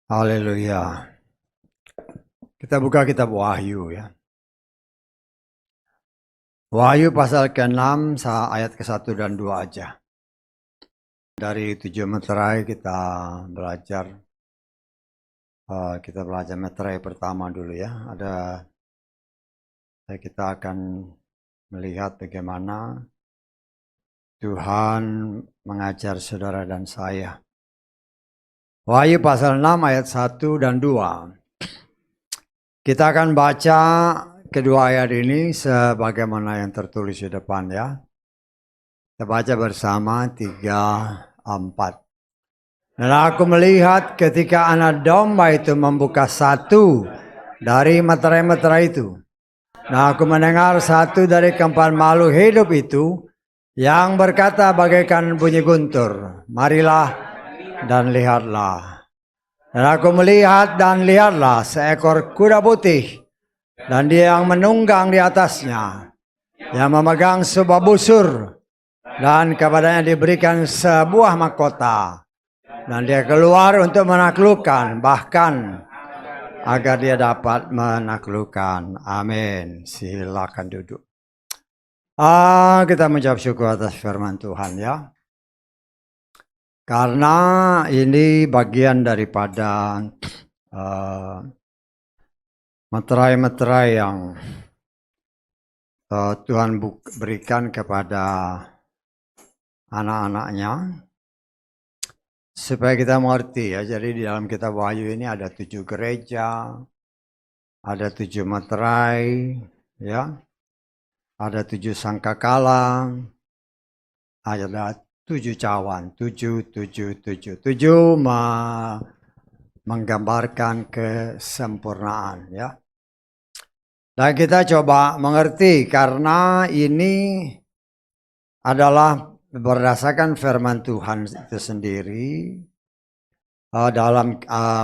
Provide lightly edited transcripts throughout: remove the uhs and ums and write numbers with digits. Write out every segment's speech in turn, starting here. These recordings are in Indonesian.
Haleluya. Kita buka kitab Wahyu ya. Wahyu pasal ke-6 ayat ke-1 dan 2 aja. Dari 7 meterai kita belajar meterai pertama dulu ya. Kita akan melihat bagaimana Tuhan mengajar saudara dan saya. Wahyu pasal 6 ayat 1 dan 2. Kita akan baca kedua ayat ini sebagaimana yang tertulis di depan ya. Kita baca bersama 3, 4. Dan aku melihat ketika anak domba itu membuka satu dari meterai-meterai itu. Nah, aku mendengar satu dari keempat makhluk hidup itu yang berkata bagaikan bunyi guntur, marilah dan lihatlah. Dan aku melihat dan lihatlah seekor kuda putih dan dia yang menunggang di atasnya, yang memegang sebuah busur dan kepadanya diberikan sebuah mahkota. Dan dia keluar untuk menaklukkan, bahkan agar dia dapat menaklukkan. Amin. Silakan duduk. Kita mengucap syukur atas firman Tuhan ya. Karena ini bagian daripada meterai-meterai yang Tuhan berikan kepada anak-anaknya. Supaya kita mengerti ya, jadi di dalam kitab Wahyu ini ada 7 gereja, ada 7 meterai, ya, ada 7 sangkakala, ada 7 cawan, 7 menggambarkan kesempurnaan ya. Dan kita coba mengerti karena ini adalah berdasarkan firman Tuhan itu sendiri. Dalam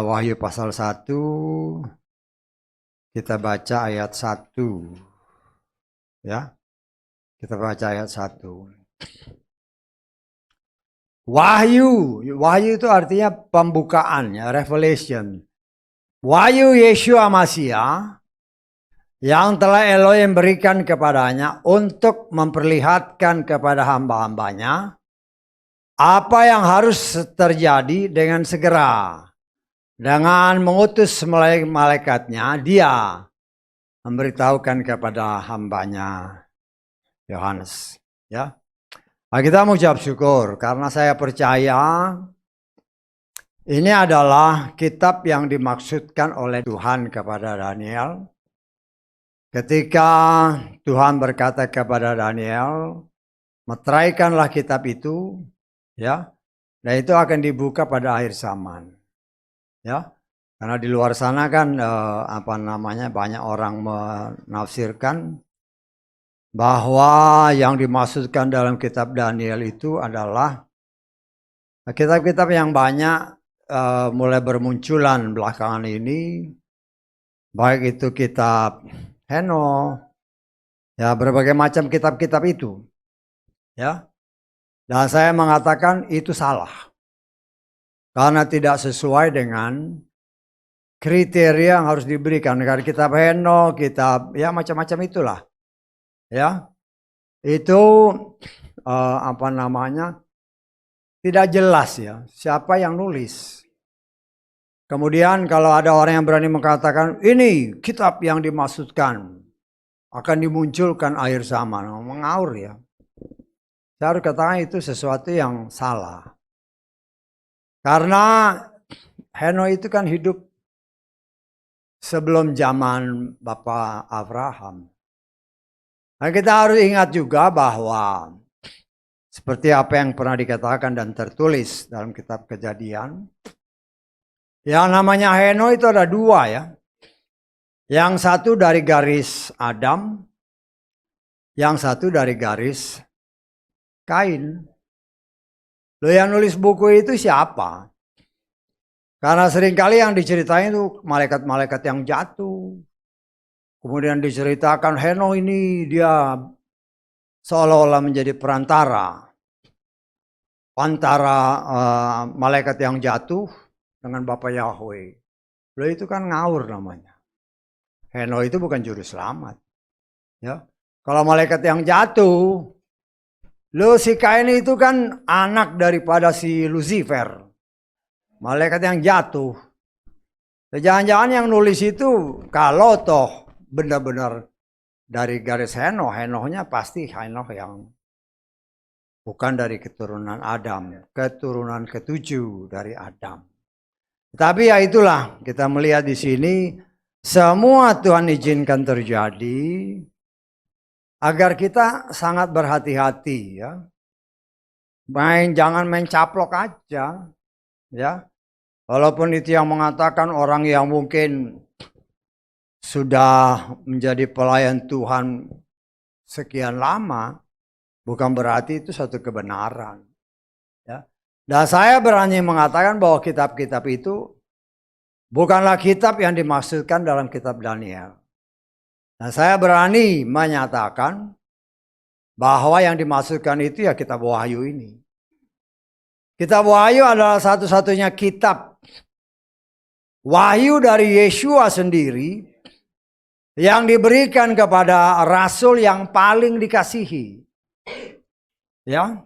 Wahyu pasal 1 kita baca ayat 1 ya. Kita baca ayat 1. Wahyu itu artinya pembukaan ya, revelation. Wahyu Yeshua Mashiach yang telah Elohim berikan kepadanya untuk memperlihatkan kepada hamba-hambanya apa yang harus terjadi dengan segera. Dengan mengutus malaikatnya, dia memberitahukan kepada hambanya Yohanes. Ya. Nah, kita mengucap syukur karena saya percaya ini adalah kitab yang dimaksudkan oleh Tuhan kepada Daniel. Ketika Tuhan berkata kepada Daniel, meteraikanlah kitab itu, ya, dan itu akan dibuka pada akhir zaman, ya, karena di luar sana kan banyak orang menafsirkan bahwa yang dimaksudkan dalam kitab Daniel itu adalah kitab-kitab yang banyak mulai bermunculan belakangan ini, baik itu kitab Heno, ya berbagai macam kitab-kitab itu, ya. Dan saya mengatakan itu salah, karena tidak sesuai dengan kriteria yang harus diberikan. Karena kitab Heno, kitab ya macam-macam itulah, ya. Itu tidak jelas ya siapa yang nulis. Kemudian kalau ada orang yang berani mengatakan ini kitab yang dimaksudkan akan dimunculkan akhir zaman, mengaur ya. Saya harus katakan itu sesuatu yang salah. Karena Heno itu kan hidup sebelum zaman Bapak Abraham. Dan kita harus ingat juga bahwa seperti apa yang pernah dikatakan dan tertulis dalam kitab Kejadian, yang namanya Heno itu ada 2 ya. Yang satu dari garis Adam, yang satu dari garis Kain. Loh, yang nulis buku itu siapa? Karena seringkali yang diceritain itu malaikat-malaikat yang jatuh. Kemudian diceritakan Heno ini dia seolah-olah menjadi perantara antara malaikat yang jatuh dengan Bapa Yahweh. Lo itu kan ngawur namanya. Henokh itu bukan juru selamat. Ya. Kalau malaikat yang jatuh, lo si Kain itu kan anak daripada si Lucifer. Malaikat yang jatuh. Jangan-jangan yang nulis itu kalau toh benar-benar dari garis Henokh, Henokhnya pasti Henokh yang bukan dari keturunan Adam, keturunan ketujuh dari Adam. Tapi ya itulah, kita melihat di sini semua Tuhan izinkan terjadi agar kita sangat berhati-hati ya. Jangan main caplok aja ya. Walaupun itu yang mengatakan orang yang mungkin sudah menjadi pelayan Tuhan sekian lama, bukan berarti itu satu kebenaran. Ya. Dan saya berani mengatakan bahwa kitab-kitab itu bukanlah kitab yang dimaksudkan dalam kitab Daniel. Dan saya berani menyatakan bahwa yang dimaksudkan itu ya kitab Wahyu ini. Kitab Wahyu adalah satu-satunya kitab wahyu dari Yeshua sendiri yang diberikan kepada rasul yang paling dikasihi. Ya.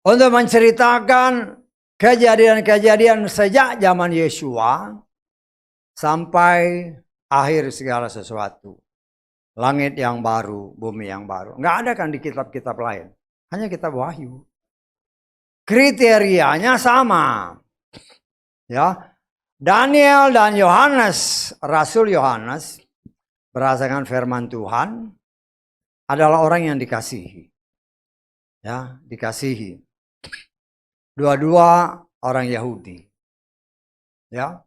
Untuk menceritakan kejadian-kejadian sejak zaman Yeshua sampai akhir segala sesuatu. Langit yang baru, bumi yang baru. Nggak ada kan di kitab-kitab lain. Hanya kitab Wahyu. Kriterianya sama. Ya. Daniel dan Yohanes, Rasul Yohanes, berdasarkan firman Tuhan, adalah orang yang dikasihi. Ya, dikasihi. Dua-dua orang Yahudi. Ya.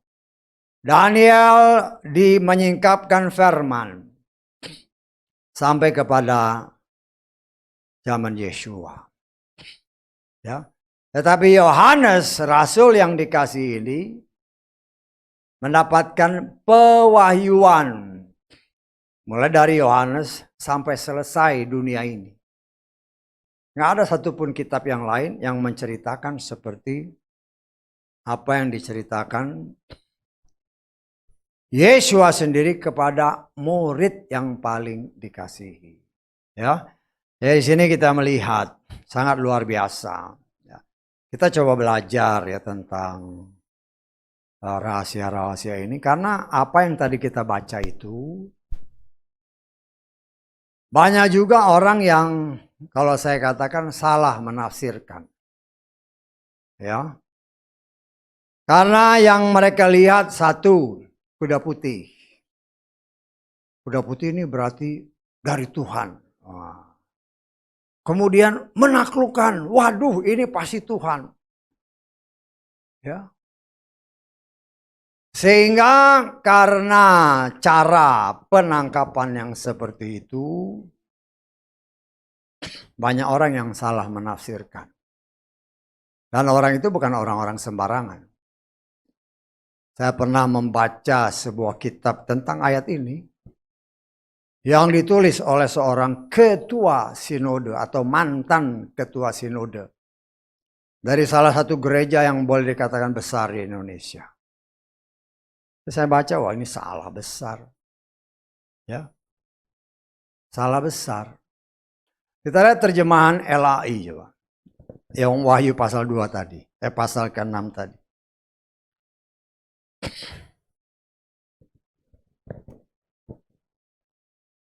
Daniel menyingkapkan firman sampai kepada zaman Yeshua. Ya. Tetapi Yohanes, rasul yang dikasihi ini, mendapatkan pewahyuan mulai dari Yohanes sampai selesai dunia ini. Nggak ada satupun kitab yang lain yang menceritakan seperti apa yang diceritakan Yeshua sendiri kepada murid yang paling dikasihi. Ya, di sini kita melihat sangat luar biasa. Ya. Kita coba belajar ya tentang rahasia-rahasia ini karena apa yang tadi kita baca itu banyak juga orang yang kalau saya katakan salah menafsirkan. Ya. Karena yang mereka lihat satu, kuda putih. Kuda putih ini berarti dari Tuhan. Kemudian menaklukkan, waduh ini pasti Tuhan. Ya. Sehingga karena cara penangkapan yang seperti itu, banyak orang yang salah menafsirkan. Dan orang itu bukan orang-orang sembarangan. Saya pernah membaca sebuah kitab tentang ayat ini yang ditulis oleh seorang ketua sinode atau mantan ketua sinode dari salah satu gereja yang boleh dikatakan besar di Indonesia. Saya baca, wah ini salah besar. Ya. Salah besar. Kita lihat terjemahan LAI coba. Yang Wahyu pasal 2 tadi. Pasal ke-6 tadi.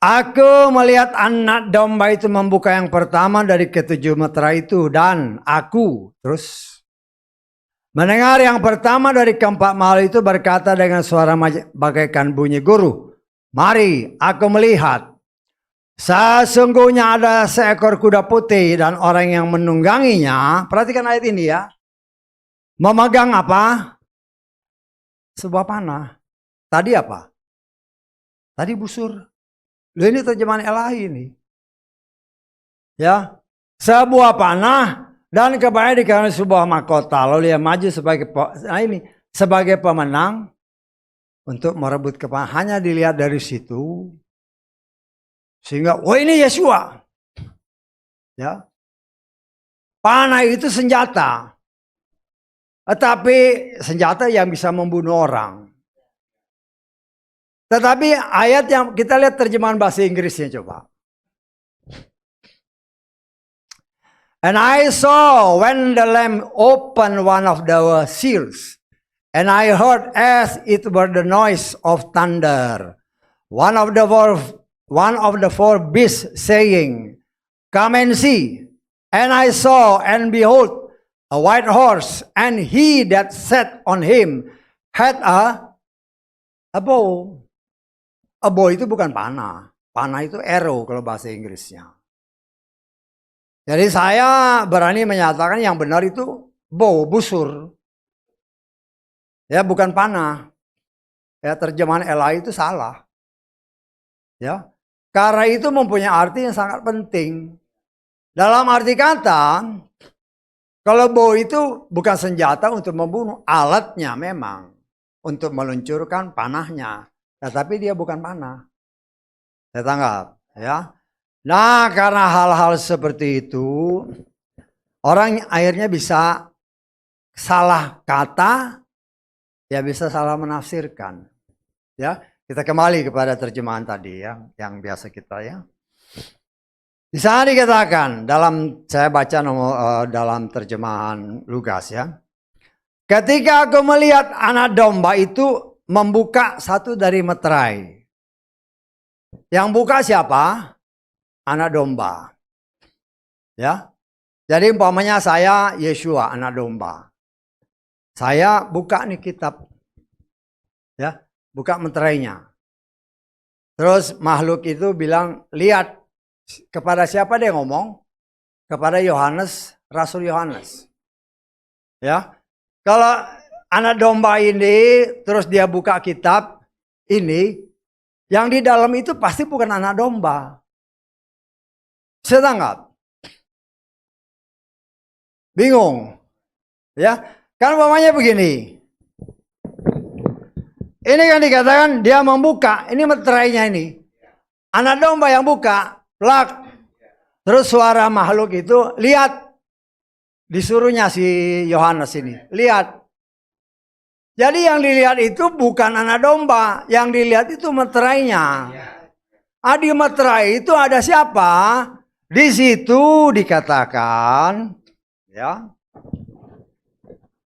Aku melihat anak domba itu membuka yang pertama dari ketujuh meterai itu. Dan aku terus mendengar yang pertama dari keempat makhluk itu berkata dengan suara bagaikan bunyi guru. Mari aku melihat. Sesungguhnya ada seekor kuda putih dan orang yang menungganginya. Perhatikan ayat ini ya. Memegang apa? Sebuah panah. Tadi apa? Tadi busur. Loh ini terjemahan LAI ini. Ya. Sebuah panah dan kebaya dikasih sebuah mahkota. Lalu dia maju sebagai pemenang untuk merebut kemenangan. Hanya dilihat dari situ. Sehingga, wah ini Yeshua. Ya. Panah itu senjata. Tetapi senjata yang bisa membunuh orang. Tetapi ayat yang kita lihat terjemahan bahasa Inggrisnya coba. And I saw when the Lamb opened one of the seals, and I heard as it were the noise of thunder. One of the four beasts saying, "Come and see." And I saw, and behold, a white horse, and he that sat on him had a bow. A bow itu bukan panah. Panah itu arrow kalau bahasa Inggrisnya. Jadi saya berani menyatakan yang benar itu bow, busur. Ya, bukan panah. Ya, terjemahan LA itu salah. Ya. Karena itu mempunyai arti yang sangat penting. Dalam arti kata, kalau bow itu bukan senjata untuk membunuh, alatnya memang untuk meluncurkan panahnya, tetapi dia bukan panah. Saya tanggap, ya. Nah, karena hal-hal seperti itu, orang akhirnya bisa salah kata, ya bisa salah menafsirkan. Ya, kita kembali kepada terjemahan tadi ya, yang biasa kita ya. Di sana dikatakan saya baca dalam terjemahan Lukas ya. Ketika aku melihat anak domba itu membuka satu dari meterai. Yang buka siapa? Anak domba. Ya. Jadi umpamanya saya Yeshua anak domba. Saya buka nih kitab. Ya, buka meterainya. Terus makhluk itu bilang, "Lihat." Kepada siapa dia ngomong? Kepada Yohanes, Rasul Yohanes. Ya. Kalau anak domba ini terus dia buka kitab ini, yang di dalam itu pasti bukan anak domba. Saya tanggap. Bingung. Ya. Kan umpamanya begini. Ini kan dikatakan dia membuka, ini meterainya ini. Anak domba yang buka, plak. Terus suara makhluk itu, lihat. Disuruhnya si Yohanes ini, lihat. Jadi yang dilihat itu bukan anak domba, yang dilihat itu meterainya. Di meterai itu ada siapa? Di situ dikatakan, ya.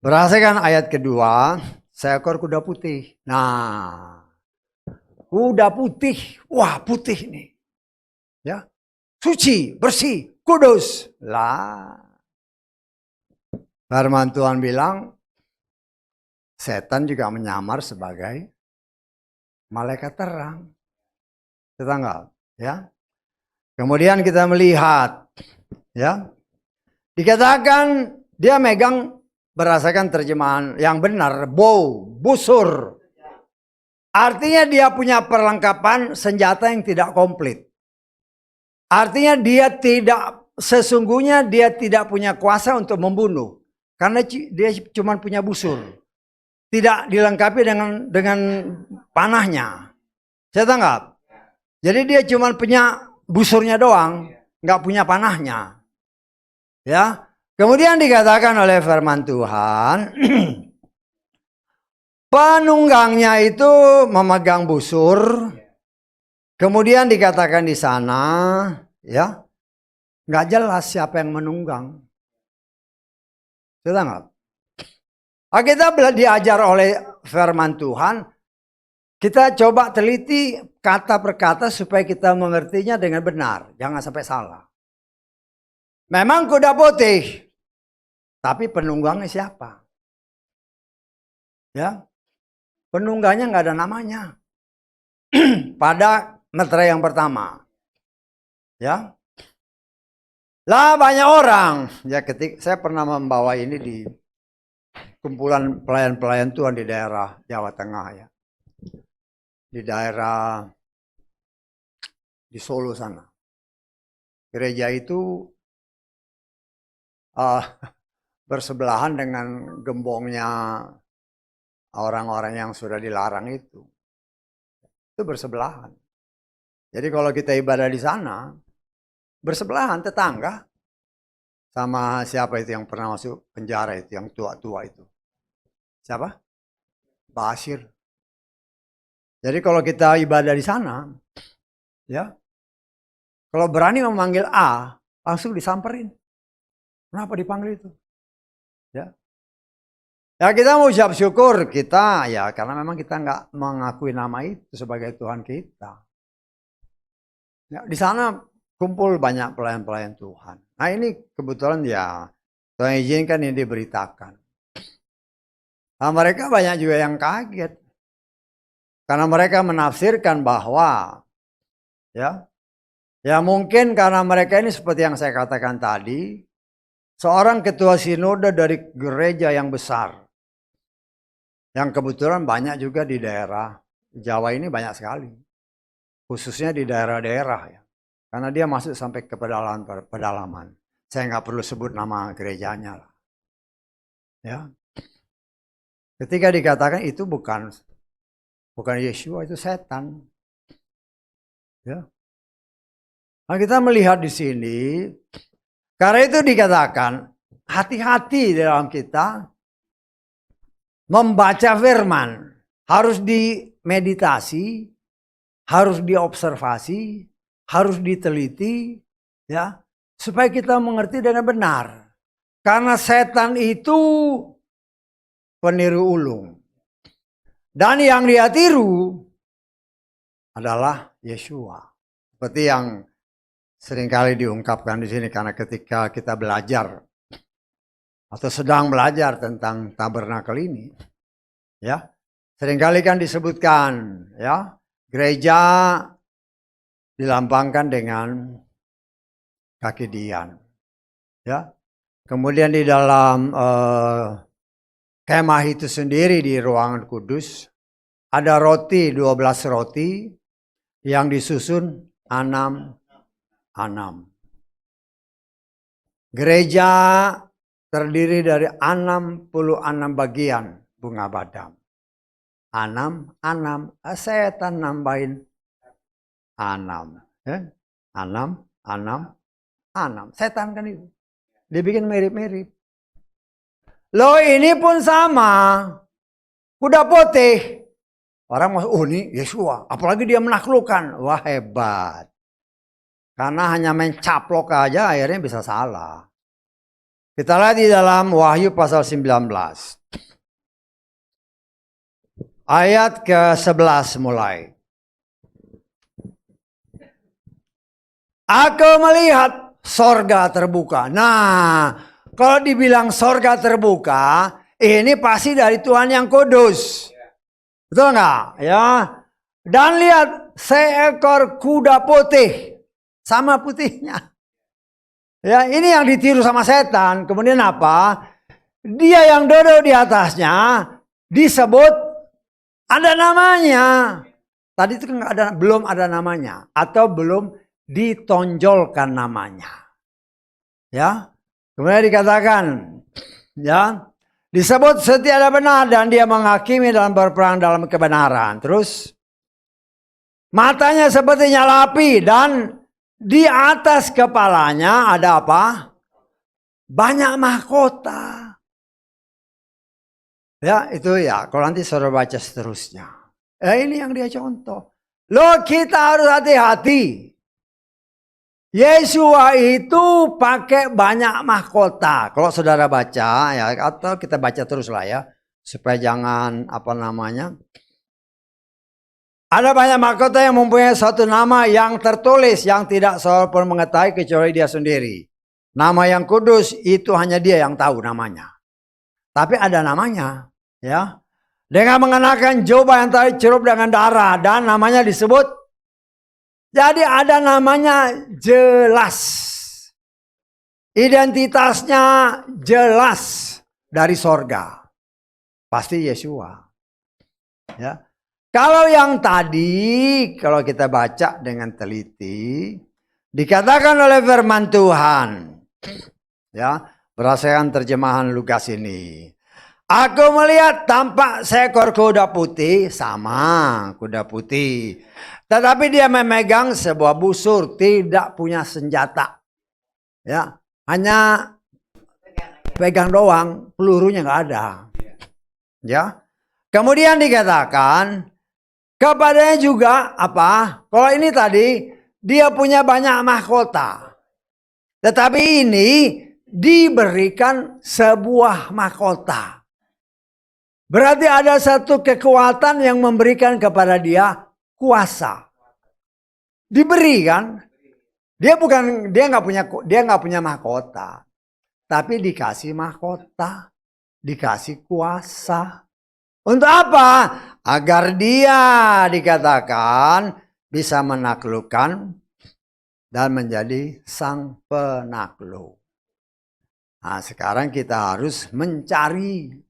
Berdasarkan ayat kedua, seekor kuda putih. Nah, kuda putih, wah putih nih. Ya. Suci, bersih, kudus. Lah. Firman Tuhan bilang, setan juga menyamar sebagai malaikat terang. Kita enggak, ya. Kemudian kita melihat, ya. Dikatakan dia megang berdasarkan terjemahan yang benar, bow, busur. Artinya dia punya perlengkapan senjata yang tidak komplit. Artinya sesungguhnya dia tidak punya kuasa untuk membunuh. Karena dia cuma punya busur. Tidak dilengkapi dengan panahnya. Saya tanggap. Jadi dia cuma punya busurnya doang. Nggak punya panahnya. Ya. Kemudian dikatakan oleh firman Tuhan. Penunggangnya itu memegang busur. Kemudian dikatakan di sana, ya, nggak jelas siapa yang menunggang. Sudah nggak? Kita diajar oleh firman Tuhan, kita coba teliti kata per kata supaya kita mengertinya dengan benar, jangan sampai salah. Memang kuda putih, tapi penunggangnya siapa? Ya, penunggangnya nggak ada namanya. Pada meterai yang pertama, ya. Lah banyak orang, ya saya pernah membawa ini di kumpulan pelayan-pelayan Tuhan di daerah Jawa Tengah ya. Di daerah di Solo sana. Gereja itu bersebelahan dengan gembongnya orang-orang yang sudah dilarang itu. Itu bersebelahan. Jadi kalau kita ibadah di sana, bersebelahan tetangga. Sama siapa itu yang pernah masuk penjara itu, yang tua-tua itu? Siapa? Basir. Jadi kalau kita ibadah di sana, ya, kalau berani memanggil A, langsung disamperin. Kenapa dipanggil itu? Ya, ya kita mau ucap syukur kita ya karena memang kita nggak mengakui nama itu sebagai Tuhan kita. Ya, di sana kumpul banyak pelayan-pelayan Tuhan. Nah ini kebetulan ya Tuhan izinkan ini diberitakan. Nah, mereka banyak juga yang kaget. Karena mereka menafsirkan bahwa ya mungkin karena mereka ini seperti yang saya katakan tadi, seorang ketua sinode dari gereja yang besar. Yang kebetulan banyak juga di daerah Jawa ini banyak sekali. Khususnya di daerah-daerah ya. Karena dia masuk sampai ke pedalaman. Saya nggak perlu sebut nama gerejanya lah. Ya. Ketika dikatakan itu bukan Yeshua, itu setan. Ya. Nah, kita melihat di sini, karena itu dikatakan hati-hati dalam kita membaca firman, harus dimeditasi, harus diobservasi, harus diteliti, ya, supaya kita mengerti dengan benar. Karena setan itu peniru ulung. Dan yang dia tiru adalah Yeshua. Seperti yang seringkali diungkapkan di sini karena ketika kita belajar atau sedang belajar tentang tabernakel ini, ya, seringkali kan disebutkan, ya, gereja dilambangkan dengan kaki Dian, ya. Kemudian di dalam kemah itu sendiri di ruangan kudus ada roti 12 roti yang disusun 6. Gereja terdiri dari 66 bagian bunga badam. 6, setan nambahin 6. Ya? 6. Setan kan itu. Dibikin mirip-mirip. Loh ini pun sama. Kuda putih. Orang masuk, oh ini Yeshua. Apalagi dia menaklukkan. Wah hebat. Karena hanya mencaplok aja akhirnya bisa salah. Kita lihat di dalam Wahyu pasal 19. Ayat ke-11 mulai. Aku melihat sorga terbuka. Nah, kalau dibilang sorga terbuka, ini pasti dari Tuhan yang kudus. Betul nggak? Ya. Dan lihat seekor kuda putih. Sama putihnya. Ya, ini yang ditiru sama setan. Kemudian apa? Dia yang duduk di atasnya disebut ada namanya. Tadi itu kan belum ada namanya atau belum ditonjolkan namanya. Ya. Kemudian dikatakan, ya, disebut setia dan benar dan dia menghakimi dan berperang dalam kebenaran. Terus matanya seperti nyala api dan di atas kepalanya ada apa? Banyak mahkota. Ya, itu ya. Kalau nanti saudara baca seterusnya. Ini yang dia contoh. Loh, kita harus hati-hati. Yeshua itu pakai banyak mahkota. Kalau saudara baca ya, atau kita baca terus lah ya, supaya jangan apa namanya. Ada banyak mahkota yang mempunyai satu nama yang tertulis yang tidak seorang pun mengetahui kecuali dia sendiri. Nama yang kudus itu hanya dia yang tahu namanya. Tapi ada namanya, ya. Dengan mengenakan jubah yang tadi cerup dengan darah dan namanya disebut. Jadi ada namanya jelas. Identitasnya jelas dari sorga. Pasti Yeshua. Ya. Kalau yang tadi, kalau kita baca dengan teliti, dikatakan oleh firman Tuhan, ya, berdasarkan terjemahan Lukas ini. Aku melihat tampak seekor kuda putih, sama kuda putih. Tetapi dia memegang sebuah busur, tidak punya senjata. Ya, hanya pegang doang, pelurunya nggak ada. Ya. Kemudian dikatakan kepadanya juga apa? Kalau ini tadi dia punya banyak mahkota. Tetapi ini diberikan sebuah mahkota. Berarti ada satu kekuatan yang memberikan kepada dia kuasa. Diberi kan? Dia nggak punya mahkota. Tapi dikasih mahkota, dikasih kuasa. Untuk apa? Agar dia dikatakan bisa menaklukkan dan menjadi sang penakluk. Nah, sekarang kita harus mencari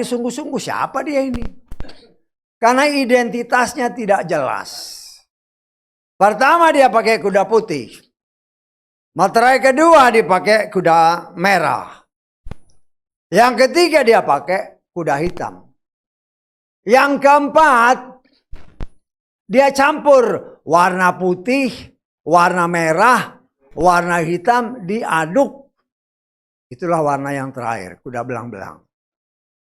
sungguh-sungguh siapa dia ini. Karena identitasnya tidak jelas. Pertama dia pakai kuda putih. Materai kedua dipakai kuda merah. Yang ketiga dia pakai kuda hitam. Yang keempat, dia campur warna putih, warna merah, warna hitam diaduk. Itulah warna yang terakhir, kuda belang-belang.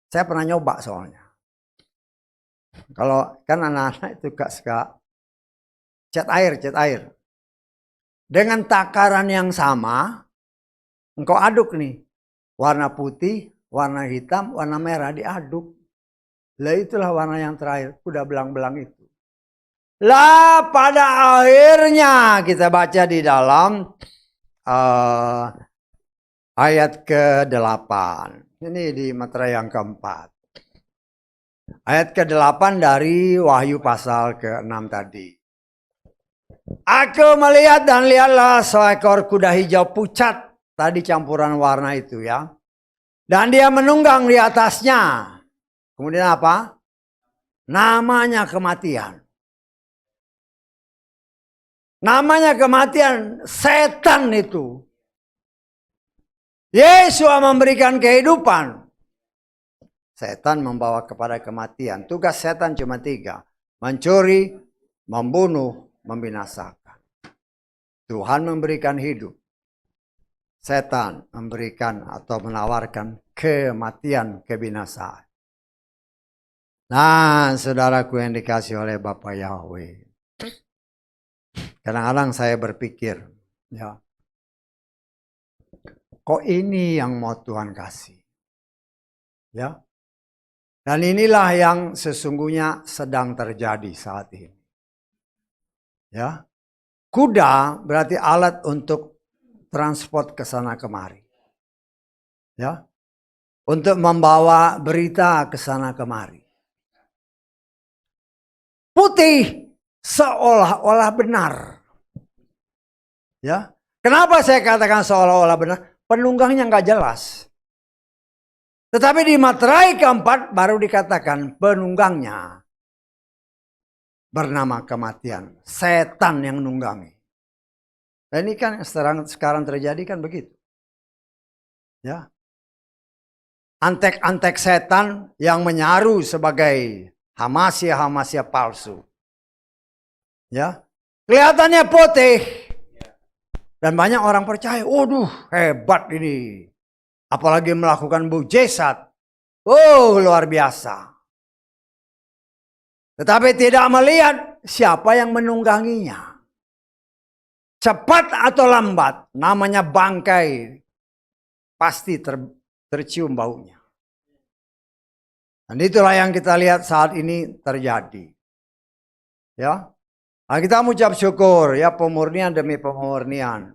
Saya pernah nyoba soalnya. Kalau kan anak-anak itu suka cat air. Dengan takaran yang sama, engkau aduk nih. Warna putih, warna hitam, warna merah diaduk. Lah itulah warna yang terakhir, kuda belang-belang itu. Lah pada akhirnya kita baca di dalam ayat ke-8. Ini di materai yang keempat. Ayat ke-8 dari Wahyu pasal ke-6 tadi. Aku melihat dan lihatlah seekor kuda hijau pucat. Tadi campuran warna itu ya. Dan dia menunggang di atasnya. Kemudian apa? Namanya kematian. Namanya kematian, setan itu. Yesus memberikan kehidupan. Setan membawa kepada kematian. Tugas setan cuma 3. Mencuri, membunuh, membinasakan. Tuhan memberikan hidup. Setan memberikan atau menawarkan kematian, kebinasaan. Nah, saudaraku yang dikasih oleh Bapa Yahweh. Kadang-kadang saya berpikir, ya, kok ini yang mau Tuhan kasih? Ya. Dan inilah yang sesungguhnya sedang terjadi saat ini. Ya. Kuda berarti alat untuk transport ke sana kemari. Ya. Untuk membawa berita ke sana kemari. Putih seolah-olah benar. Ya. Kenapa saya katakan seolah-olah benar? Penunggangnya nggak jelas. Tetapi di materai keempat baru dikatakan penunggangnya bernama kematian. Setan yang nunggangi. Dan ini kan sekarang terjadi kan begitu. Ya. Antek-antek setan yang menyaru sebagai hamasia-hamasia palsu. Ya. Kelihatannya putih. Dan banyak orang percaya, waduh hebat ini. Apalagi melakukan mukjizat. Oh, luar biasa. Tetapi tidak melihat siapa yang menungganginya. Cepat atau lambat, namanya bangkai. Pasti tercium baunya. Dan itulah yang kita lihat saat ini terjadi. Ya. Nah, kita mengucap syukur ya, pemurnian demi pemurnian.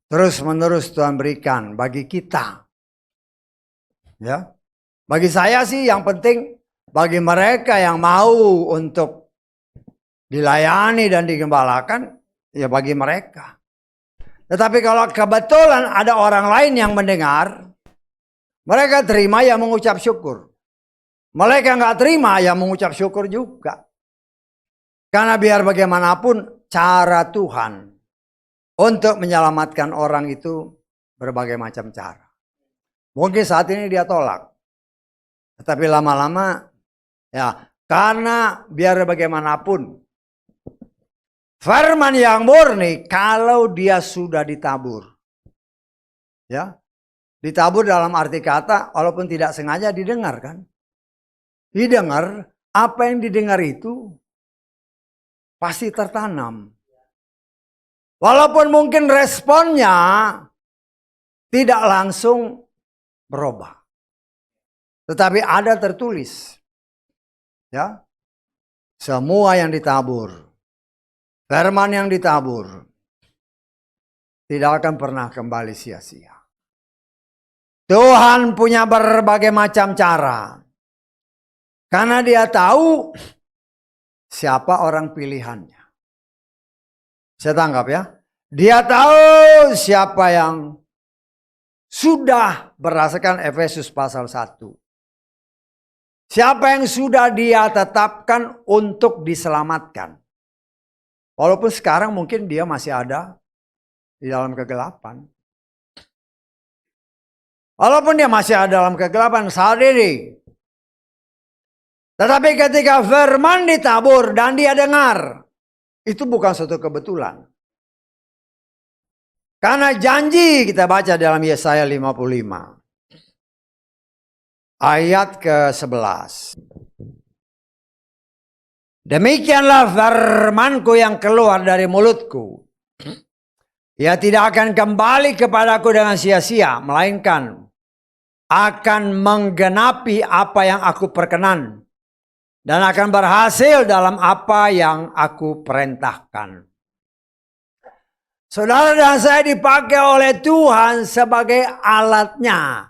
Terus menerus Tuhan berikan bagi kita. Ya. Bagi saya sih yang penting bagi mereka yang mau untuk dilayani dan digembalakan, ya bagi mereka. Tetapi kalau kebetulan ada orang lain yang mendengar, mereka terima ya mengucap syukur. Mereka nggak terima ya mengucap syukur juga. Karena biar bagaimanapun cara Tuhan untuk menyelamatkan orang itu berbagai macam cara. Mungkin saat ini dia tolak. Tetapi lama-lama ya karena biar bagaimanapun firman yang murni kalau dia sudah ditabur. Ya. Ditabur dalam arti kata, walaupun tidak sengaja didengar kan. Didengar, apa yang didengar itu pasti tertanam. Walaupun mungkin responnya tidak langsung berubah. Tetapi ada tertulis. Ya. Semua yang ditabur, firman yang ditabur, tidak akan pernah kembali sia-sia. Tuhan punya berbagai macam cara. Karena dia tahu siapa orang pilihannya. Saya tangkap ya. Dia tahu siapa yang sudah berdasarkan Efesus pasal 1. Siapa yang sudah dia tetapkan untuk diselamatkan. Walaupun sekarang mungkin dia masih ada di dalam kegelapan. Walaupun dia masih ada dalam kegelapan saat ini. Tetapi ketika firman ditabur dan dia dengar. Itu bukan suatu kebetulan. Karena janji kita baca dalam Yesaya 55. Ayat ke-11. Demikianlah firmanku yang keluar dari mulutku. Ia tidak akan kembali kepadaku dengan sia-sia. Melainkan akan menggenapi apa yang aku perkenan. Dan akan berhasil dalam apa yang aku perintahkan. Saudara dan saya dipakai oleh Tuhan sebagai alatnya.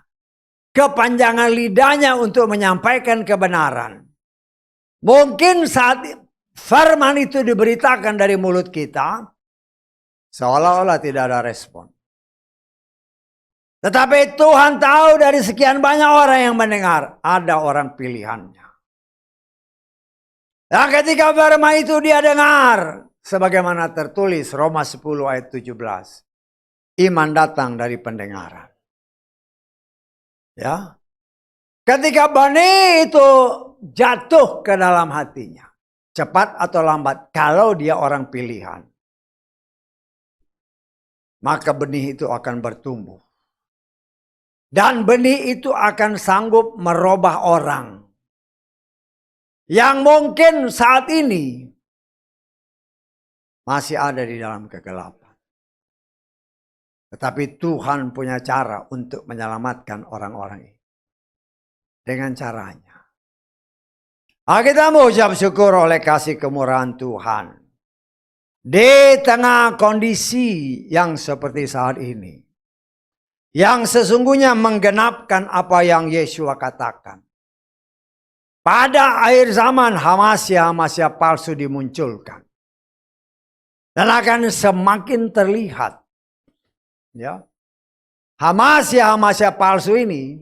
Kepanjangan lidahnya untuk menyampaikan kebenaran. Mungkin saat firman itu diberitakan dari mulut kita, seolah-olah tidak ada respon. Tetapi Tuhan tahu dari sekian banyak orang yang mendengar, ada orang pilihannya. Dan ketika firman itu dia dengar, sebagaimana tertulis Roma 10 ayat 17. Iman datang dari pendengaran. Ya, ketika benih itu jatuh ke dalam hatinya, cepat atau lambat, kalau dia orang pilihan, maka benih itu akan bertumbuh. Dan benih itu akan sanggup merubah orang. Yang mungkin saat ini masih ada di dalam kegelapan. Tetapi Tuhan punya cara untuk menyelamatkan orang-orang ini. Dengan caranya. Kita mengucap syukur oleh kasih kemurahan Tuhan. Di tengah kondisi yang seperti saat ini. Yang sesungguhnya menggenapkan apa yang Yesus katakan. Pada akhir zaman hamasya palsu dimunculkan. Dan akan semakin terlihat. Ya, hamasya palsu ini,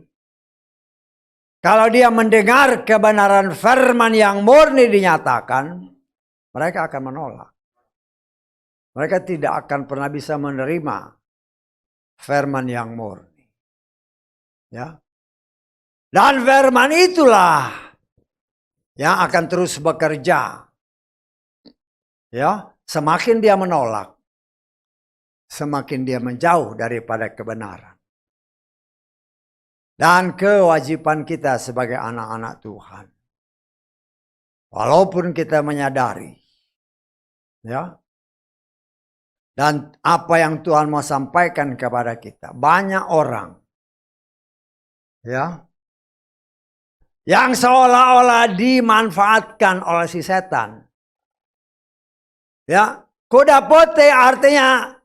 kalau dia mendengar kebenaran firman yang murni dinyatakan, mereka akan menolak. Mereka tidak akan pernah bisa menerima firman yang murni. Ya, dan firman itulah yang akan terus bekerja. Ya, semakin dia menolak, semakin dia menjauh daripada kebenaran. Dan kewajiban kita sebagai anak-anak Tuhan. Walaupun kita menyadari. Ya. Dan apa yang Tuhan mau sampaikan kepada kita. Banyak orang. Ya. Yang seolah-olah dimanfaatkan oleh si setan. Ya. Kuda putih artinya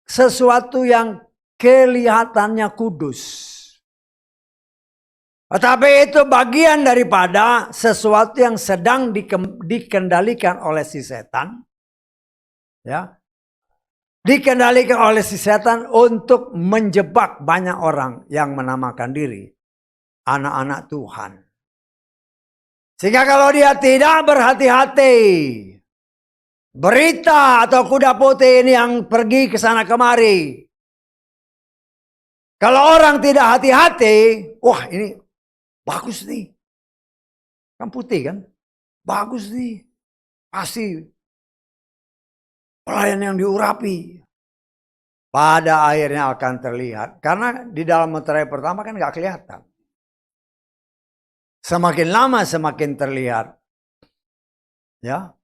sesuatu yang kelihatannya kudus. Tetapi itu bagian daripada sesuatu yang sedang dikendalikan oleh si setan. Ya. Dikendalikan oleh si setan untuk menjebak banyak orang yang menamakan diri anak-anak Tuhan. Sehingga kalau dia tidak berhati-hati, berita atau kuda putih ini yang pergi ke sana kemari. Kalau orang tidak hati-hati, wah ini bagus nih. Kan putih kan? Bagus nih. Pasti pelayan yang diurapi. pada akhirnya akan terlihat. Karena di dalam meterai pertama kan nggak kelihatan. Semakin lama semakin terlihat. Ya,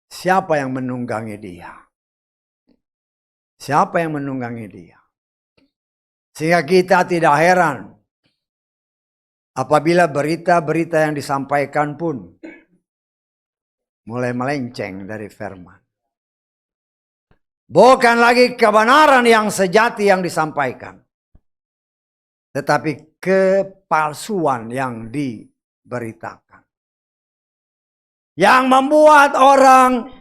siapa yang menunggangi dia? Siapa yang menunggangi dia? Sehingga kita tidak heran apabila berita-berita yang disampaikan pun mulai melenceng dari firman. Bukan lagi kebenaran yang sejati yang disampaikan, tetapi kepalsuan yang diberitakan. Yang membuat orang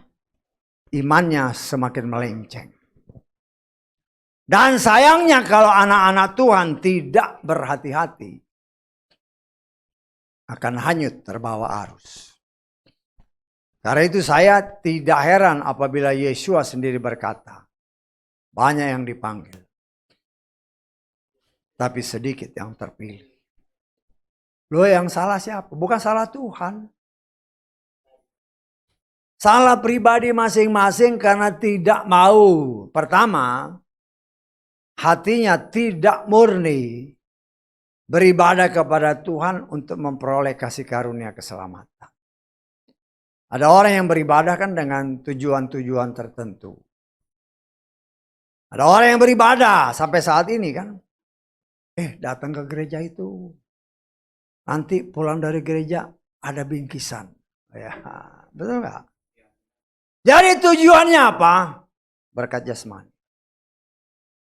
imannya semakin melenceng. Dan sayangnya kalau anak-anak Tuhan tidak berhati-hati, akan hanyut terbawa arus. Karena itu saya tidak heran apabila Yesua sendiri berkata, banyak yang dipanggil, tapi sedikit yang terpilih. Loh, yang salah siapa? Bukan salah Tuhan. Salah pribadi masing-masing karena tidak mau. Pertama, hatinya tidak murni beribadah kepada Tuhan untuk memperoleh kasih karunia keselamatan. Ada orang yang beribadah kan dengan tujuan-tujuan tertentu. Ada orang yang beribadah sampai saat ini kan. Datang ke gereja itu. Nanti pulang dari gereja ada bingkisan. Ya, betul nggak? Jadi tujuannya apa? Berkat jasmani.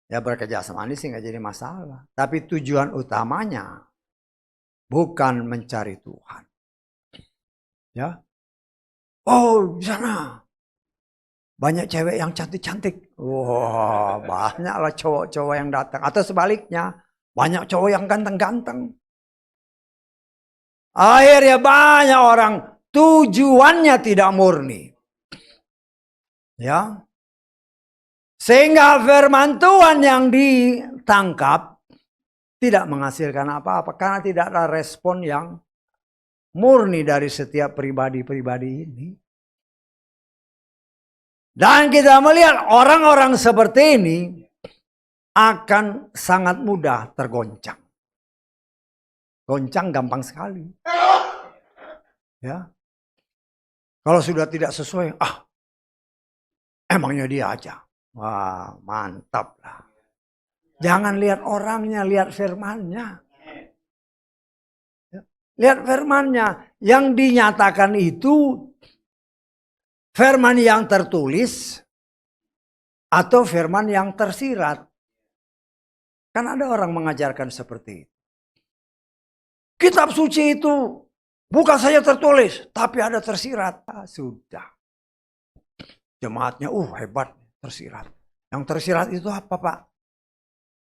Ya, berkat jasmani sih nggak jadi masalah. Tapi tujuan utamanya bukan mencari Tuhan. Ya. Oh, di sana banyak cewek yang cantik-cantik. Wah, banyaklah cowok-cowok yang datang. Atau sebaliknya, banyak cowok yang ganteng-ganteng. Akhirnya banyak orang tujuannya tidak murni. Ya. Sehingga firman Tuhan yang ditangkap tidak menghasilkan apa-apa. Karena tidak ada respon yang murni dari setiap pribadi-pribadi ini. Dan kita melihat orang-orang seperti ini akan sangat mudah tergoncang. Goncang gampang sekali. Ya. Kalau sudah tidak sesuai, emangnya dia aja. Wah, mantap lah. Jangan lihat orangnya, lihat firmannya. Lihat firmannya, yang dinyatakan itu firman yang tertulis atau firman yang tersirat. Kan ada orang mengajarkan seperti itu. Kitab suci itu bukan saja tertulis, tapi ada tersirat. Sudah. Jemaatnya, hebat tersirat. Yang tersirat itu apa, Pak?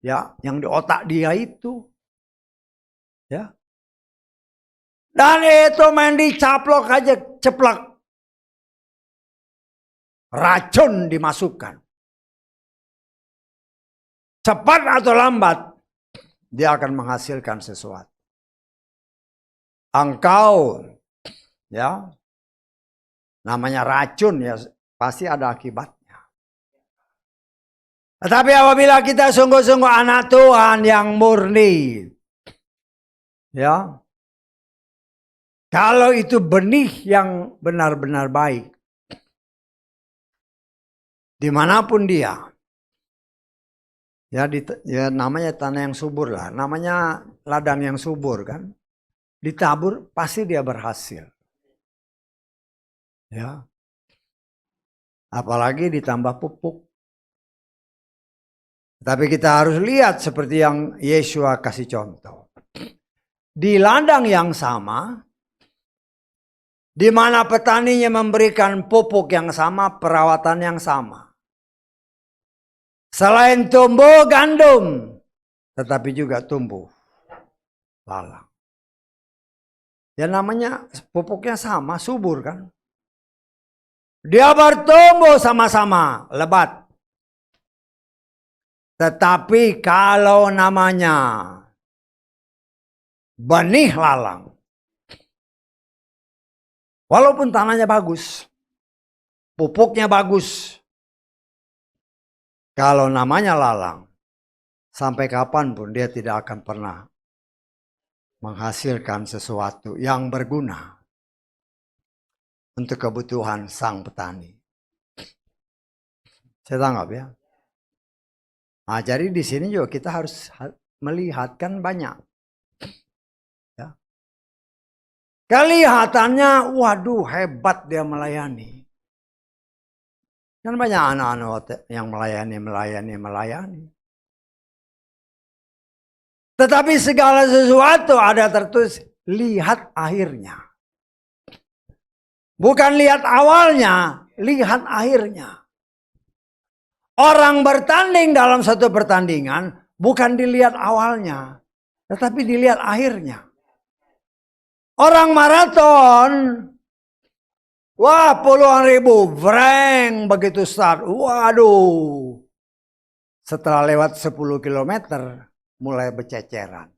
Ya, yang di otak dia itu. Ya. Dan itu main dicaplok aja, ceplak. Racun dimasukkan. Cepat atau lambat, dia akan menghasilkan sesuatu. Engkau, ya, namanya racun ya, pasti ada akibatnya. Tetapi apabila kita sungguh-sungguh anak Tuhan yang murni, ya, kalau itu benih yang benar-benar baik, dimanapun dia, ya, namanya tanah yang subur lah, namanya ladang yang subur kan, ditabur pasti dia berhasil, ya, apalagi ditambah pupuk. Tapi kita harus lihat seperti yang Yesua kasih contoh, di ladang yang sama, di mana petaninya memberikan pupuk yang sama, perawatan yang sama. Selain tumbuh gandum, tetapi juga tumbuh lalang. Ya namanya pupuknya sama, subur kan. Dia bertumbuh sama-sama, lebat. Tetapi kalau namanya benih lalang, walaupun tanahnya bagus, pupuknya bagus, Kalau namanya lalang, sampai kapanpun dia tidak akan pernah menghasilkan sesuatu yang berguna untuk kebutuhan sang petani. Saya tanggap ya. Nah, jadi di sini juga kita harus melihatkan banyak. Ya. Kelihatannya, waduh hebat dia melayani. Kan banyak anak-anak yang melayani. Tetapi segala sesuatu ada tertulis, lihat akhirnya. Bukan lihat awalnya, lihat akhirnya. Orang bertanding dalam satu pertandingan, bukan dilihat awalnya, tetapi dilihat akhirnya. Orang maraton, wah puluhan ribu, breng begitu start. Waduh. Setelah lewat 10 kilometer, mulai berceceran.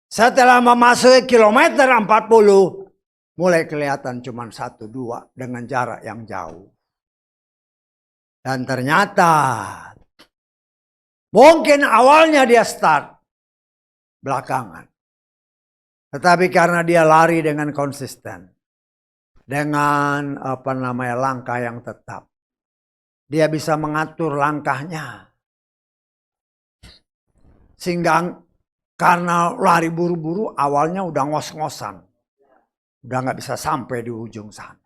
Setelah memasuki kilometer 40, mulai kelihatan cuma 1-2 dengan jarak yang jauh. Dan ternyata, mungkin awalnya dia start belakangan. Tetapi karena dia lari dengan konsisten. Dengan langkah yang tetap. Dia bisa mengatur langkahnya. Sehingga karena lari buru-buru awalnya udah ngos-ngosan. Udah gak bisa sampai di ujung sana.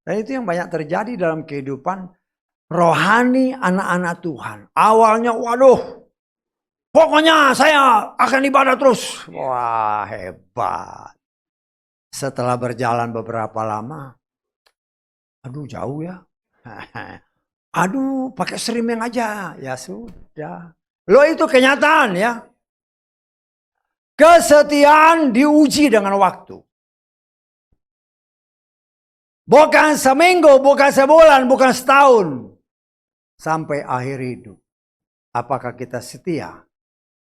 Dan itu yang banyak terjadi dalam kehidupan rohani anak-anak Tuhan. Awalnya waduh. Pokoknya saya akan ibadah terus. Wah hebat. Setelah berjalan beberapa lama. Aduh jauh ya. Aduh pakai streaming aja. Ya sudah. Loh itu kenyataan ya. Kesetiaan diuji dengan waktu. Bukan seminggu, bukan sebulan, bukan setahun. Sampai akhir hidup. Apakah kita setia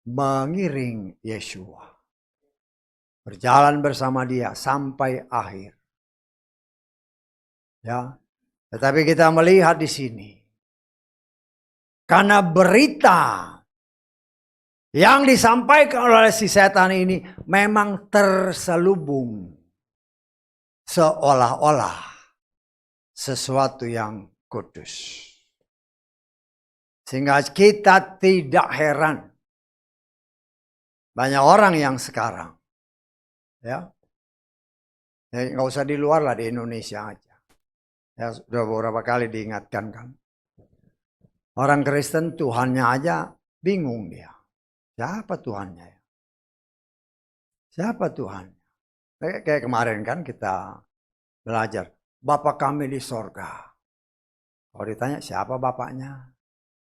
mengiring Yeshua? Berjalan bersama dia sampai akhir. Ya. Tetapi kita melihat di sini. Karena berita yang disampaikan oleh si setan ini memang terselubung. Seolah-olah sesuatu yang kudus. Sehingga kita tidak heran. Banyak orang yang sekarang. Ya. Nggak usah di luar lah, di Indonesia aja. Ya sudah beberapa kali diingatkan kan. Orang Kristen Tuhannya aja bingung dia. Siapa Tuhannya ya? Siapa Tuhan? Kayak kemarin kan kita belajar. Bapa kami di sorga. Kalau ditanya siapa bapaknya?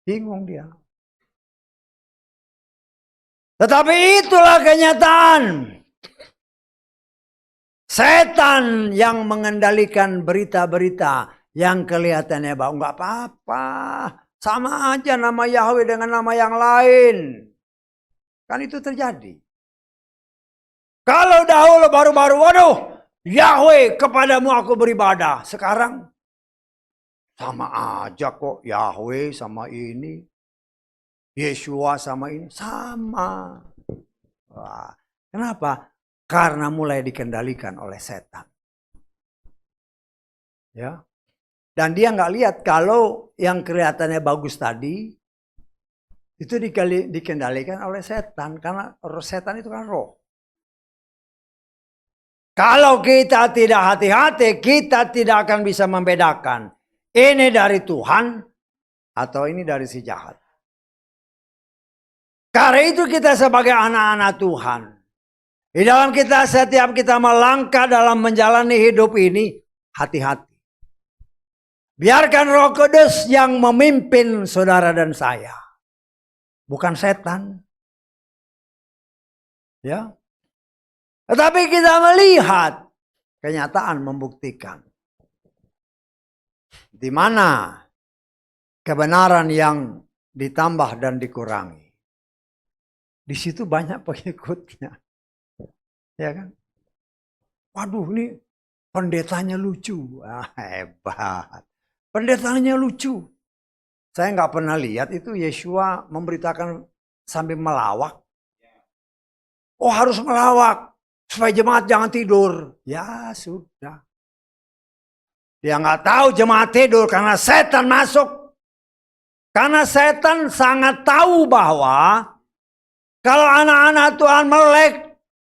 Bingung dia. Tetapi itulah kenyataan. Setan yang mengendalikan berita-berita yang kelihatannya bahwa enggak apa-apa. Sama aja nama Yahweh dengan nama yang lain. Kan itu terjadi. Kalau dahulu baru-baru, waduh, Yahweh kepadamu aku beribadah. Sekarang sama aja kok, Yahweh sama ini, Yeshua sama ini, sama. Wah, kenapa? Karena mulai dikendalikan oleh setan. Ya. Dan dia nggak lihat kalau yang kelihatannya bagus tadi, itu dikendalikan oleh setan. Karena setan itu kan roh. Kalau kita tidak hati-hati, kita tidak akan bisa membedakan. Ini dari Tuhan atau ini dari si jahat. Karena itu kita sebagai anak-anak Tuhan. Di dalam kita setiap kita melangkah dalam menjalani hidup ini, hati-hati. Biarkan Roh Kudus yang memimpin saudara dan saya. Bukan setan. Ya. Tetapi kita melihat kenyataan membuktikan di mana kebenaran yang ditambah dan dikurangi. Di situ banyak pengikutnya. Ya kan? Waduh, ini pendetanya lucu. Ah, hebat. Pendetanya lucu. Saya nggak pernah lihat itu Yeshua memberitakan sambil melawak. Oh harus melawak supaya jemaat jangan tidur. Ya sudah. Dia nggak tahu jemaat tidur karena setan masuk. Karena setan sangat tahu bahwa kalau anak-anak Tuhan melek,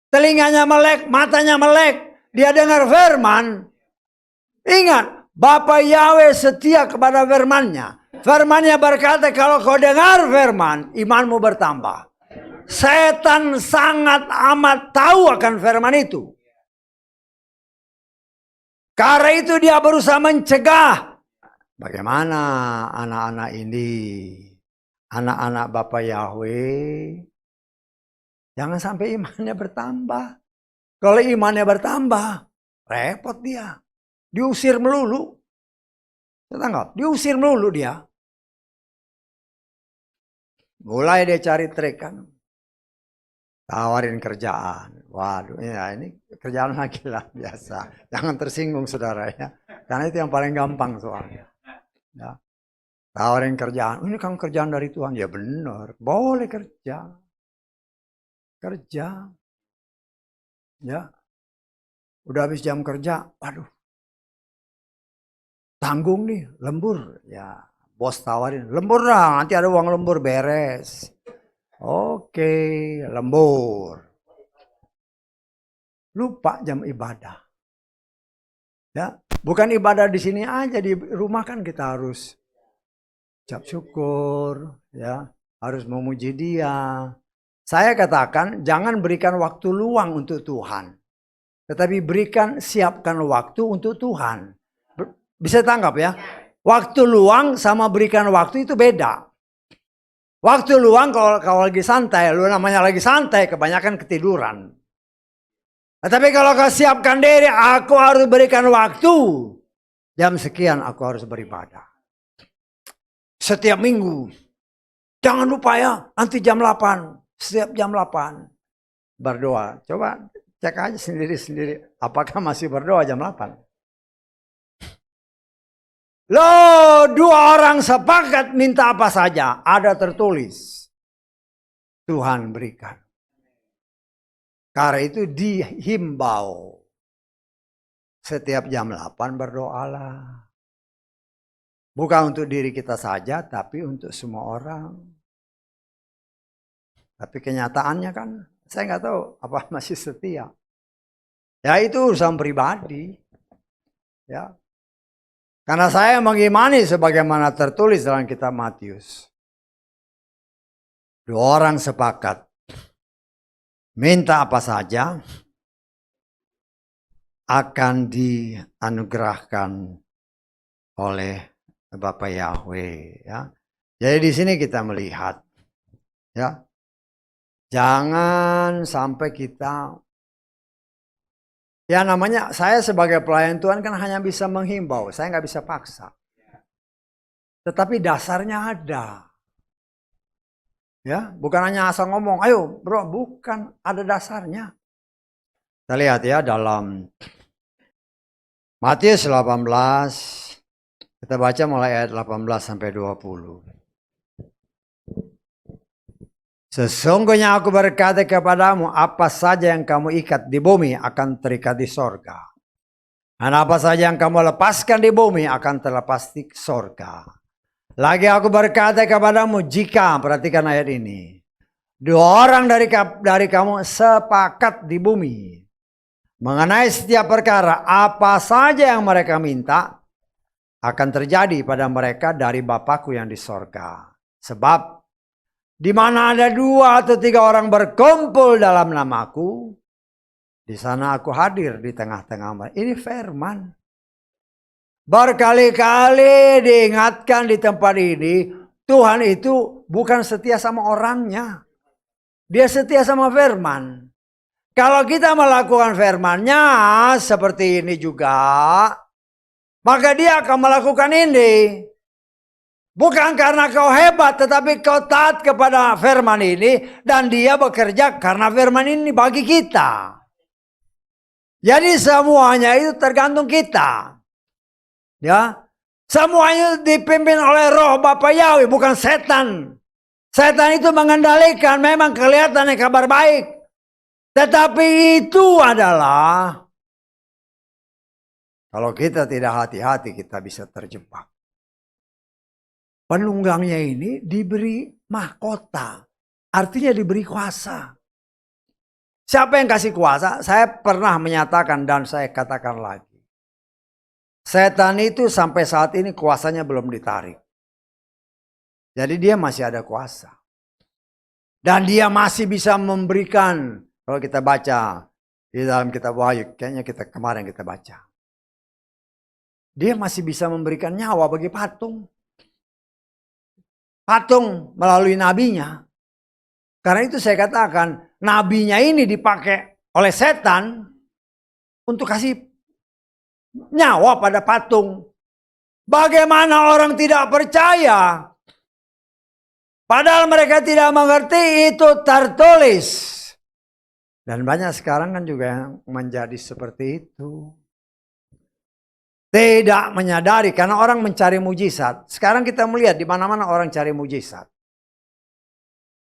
telinganya melek, matanya melek, dia dengar firman. Ingat, Bapa Yahweh setia kepada firman-Nya. Firman-Nya berkata kalau kau dengar firman, imanmu bertambah. Setan sangat amat tahu akan firman itu. Karena itu dia berusaha mencegah. Bagaimana anak-anak ini, anak-anak Bapa Yahweh, jangan sampai imannya bertambah. Kalau imannya bertambah, repot dia. Diusir melulu. Tangkap, diusir melulu dia. Mulai dia cari trik kan. Tawarin kerjaan. Waduh, ya ini kerjaan lagi lah biasa. Jangan tersinggung saudara ya. Karena itu yang paling gampang soalnya. Ya. Tawarin kerjaan. Ini kan kerjaan dari Tuhan. Ya benar. Boleh kerja. Kerja. Ya. Udah habis jam kerja. Waduh. Tanggung nih. Lembur. Ya. Bos tawarin. Lembur lah. Nanti ada uang lembur beres. Oke, lembur. Lupa jam ibadah. Ya, bukan ibadah di sini aja, di rumah kan kita harus ucap syukur, ya, harus memuji Dia. Saya katakan jangan berikan waktu luang untuk Tuhan, tetapi siapkan waktu untuk Tuhan. Bisa tangkap ya? Waktu luang sama berikan waktu itu beda. Waktu luang kalau lagi santai, lu namanya lagi santai, kebanyakan ketiduran. Tapi kalau kau siapkan diri, aku harus berikan waktu. Jam sekian aku harus beribadah. Setiap minggu. Jangan lupa ya, nanti jam 8. Setiap jam 8. Berdoa. Coba cek aja sendiri-sendiri. Apakah masih berdoa jam 8? Loh, 2 orang sepakat minta apa saja. Ada tertulis. Tuhan berikan. Karena itu dihimbau. Setiap jam 8 berdoalah. Bukan untuk diri kita saja, tapi untuk semua orang. Tapi kenyataannya kan, saya nggak tahu apa masih setia. Ya itu urusan pribadi. Ya. Karena saya mengimani sebagaimana tertulis dalam kitab Matius. 2 orang sepakat. Minta apa saja akan dianugerahkan oleh Bapa Yahweh. Ya. Jadi di sini kita melihat. Ya. Jangan sampai kita. Ya namanya saya sebagai pelayan Tuhan kan hanya bisa menghimbau. Saya nggak bisa paksa. Tetapi dasarnya ada. Ya, bukan hanya asal ngomong, ayo bro, bukan, ada dasarnya. Kita lihat ya dalam Matius 18, kita baca mulai ayat 18 sampai 20. Sesungguhnya aku berkata kepadamu, apa saja yang kamu ikat di bumi akan terikat di sorga. Dan apa saja yang kamu lepaskan di bumi akan terlepas di sorga. Lagi aku berkata kepadamu, jika, perhatikan ayat ini. 2 orang dari kamu sepakat di bumi. Mengenai setiap perkara, apa saja yang mereka minta, akan terjadi pada mereka dari Bapakku yang di sorga. Sebab, di mana ada 2 atau 3 orang berkumpul dalam namaku, di sana aku hadir di tengah-tengah mereka. Ini firman. Berkali-kali diingatkan di tempat ini, Tuhan itu bukan setia sama orangnya. Dia setia sama firman. Kalau kita melakukan firman-Nya seperti ini juga, maka dia akan melakukan ini. Bukan karena kau hebat, tetapi kau taat kepada firman ini, dan dia bekerja karena firman ini bagi kita. Jadi semuanya itu tergantung kita. Ya, Semuanya dipimpin oleh roh Bapa Yahweh, bukan setan. Setan itu mengendalikan, memang kelihatannya kabar baik. Tetapi itu adalah, kalau kita tidak hati-hati kita bisa terjebak. Penunggangnya ini diberi mahkota, artinya diberi kuasa. Siapa yang kasih kuasa? Saya pernah menyatakan dan saya katakan lagi. Setan itu sampai saat ini kuasanya belum ditarik. Jadi dia masih ada kuasa. Dan dia masih bisa memberikan, kalau kita baca di dalam kitab Wahyu, kayaknya kemarin kita baca. Dia masih bisa memberikan nyawa bagi patung. Patung melalui nabinya. Karena itu saya katakan, nabinya ini dipakai oleh setan untuk kasih nyawa pada patung. Bagaimana orang tidak percaya? Padahal mereka tidak mengerti itu tertulis. Dan banyak sekarang kan juga yang menjadi seperti itu. Tidak menyadari karena orang mencari mujizat. Sekarang kita melihat di mana-mana orang cari mujizat.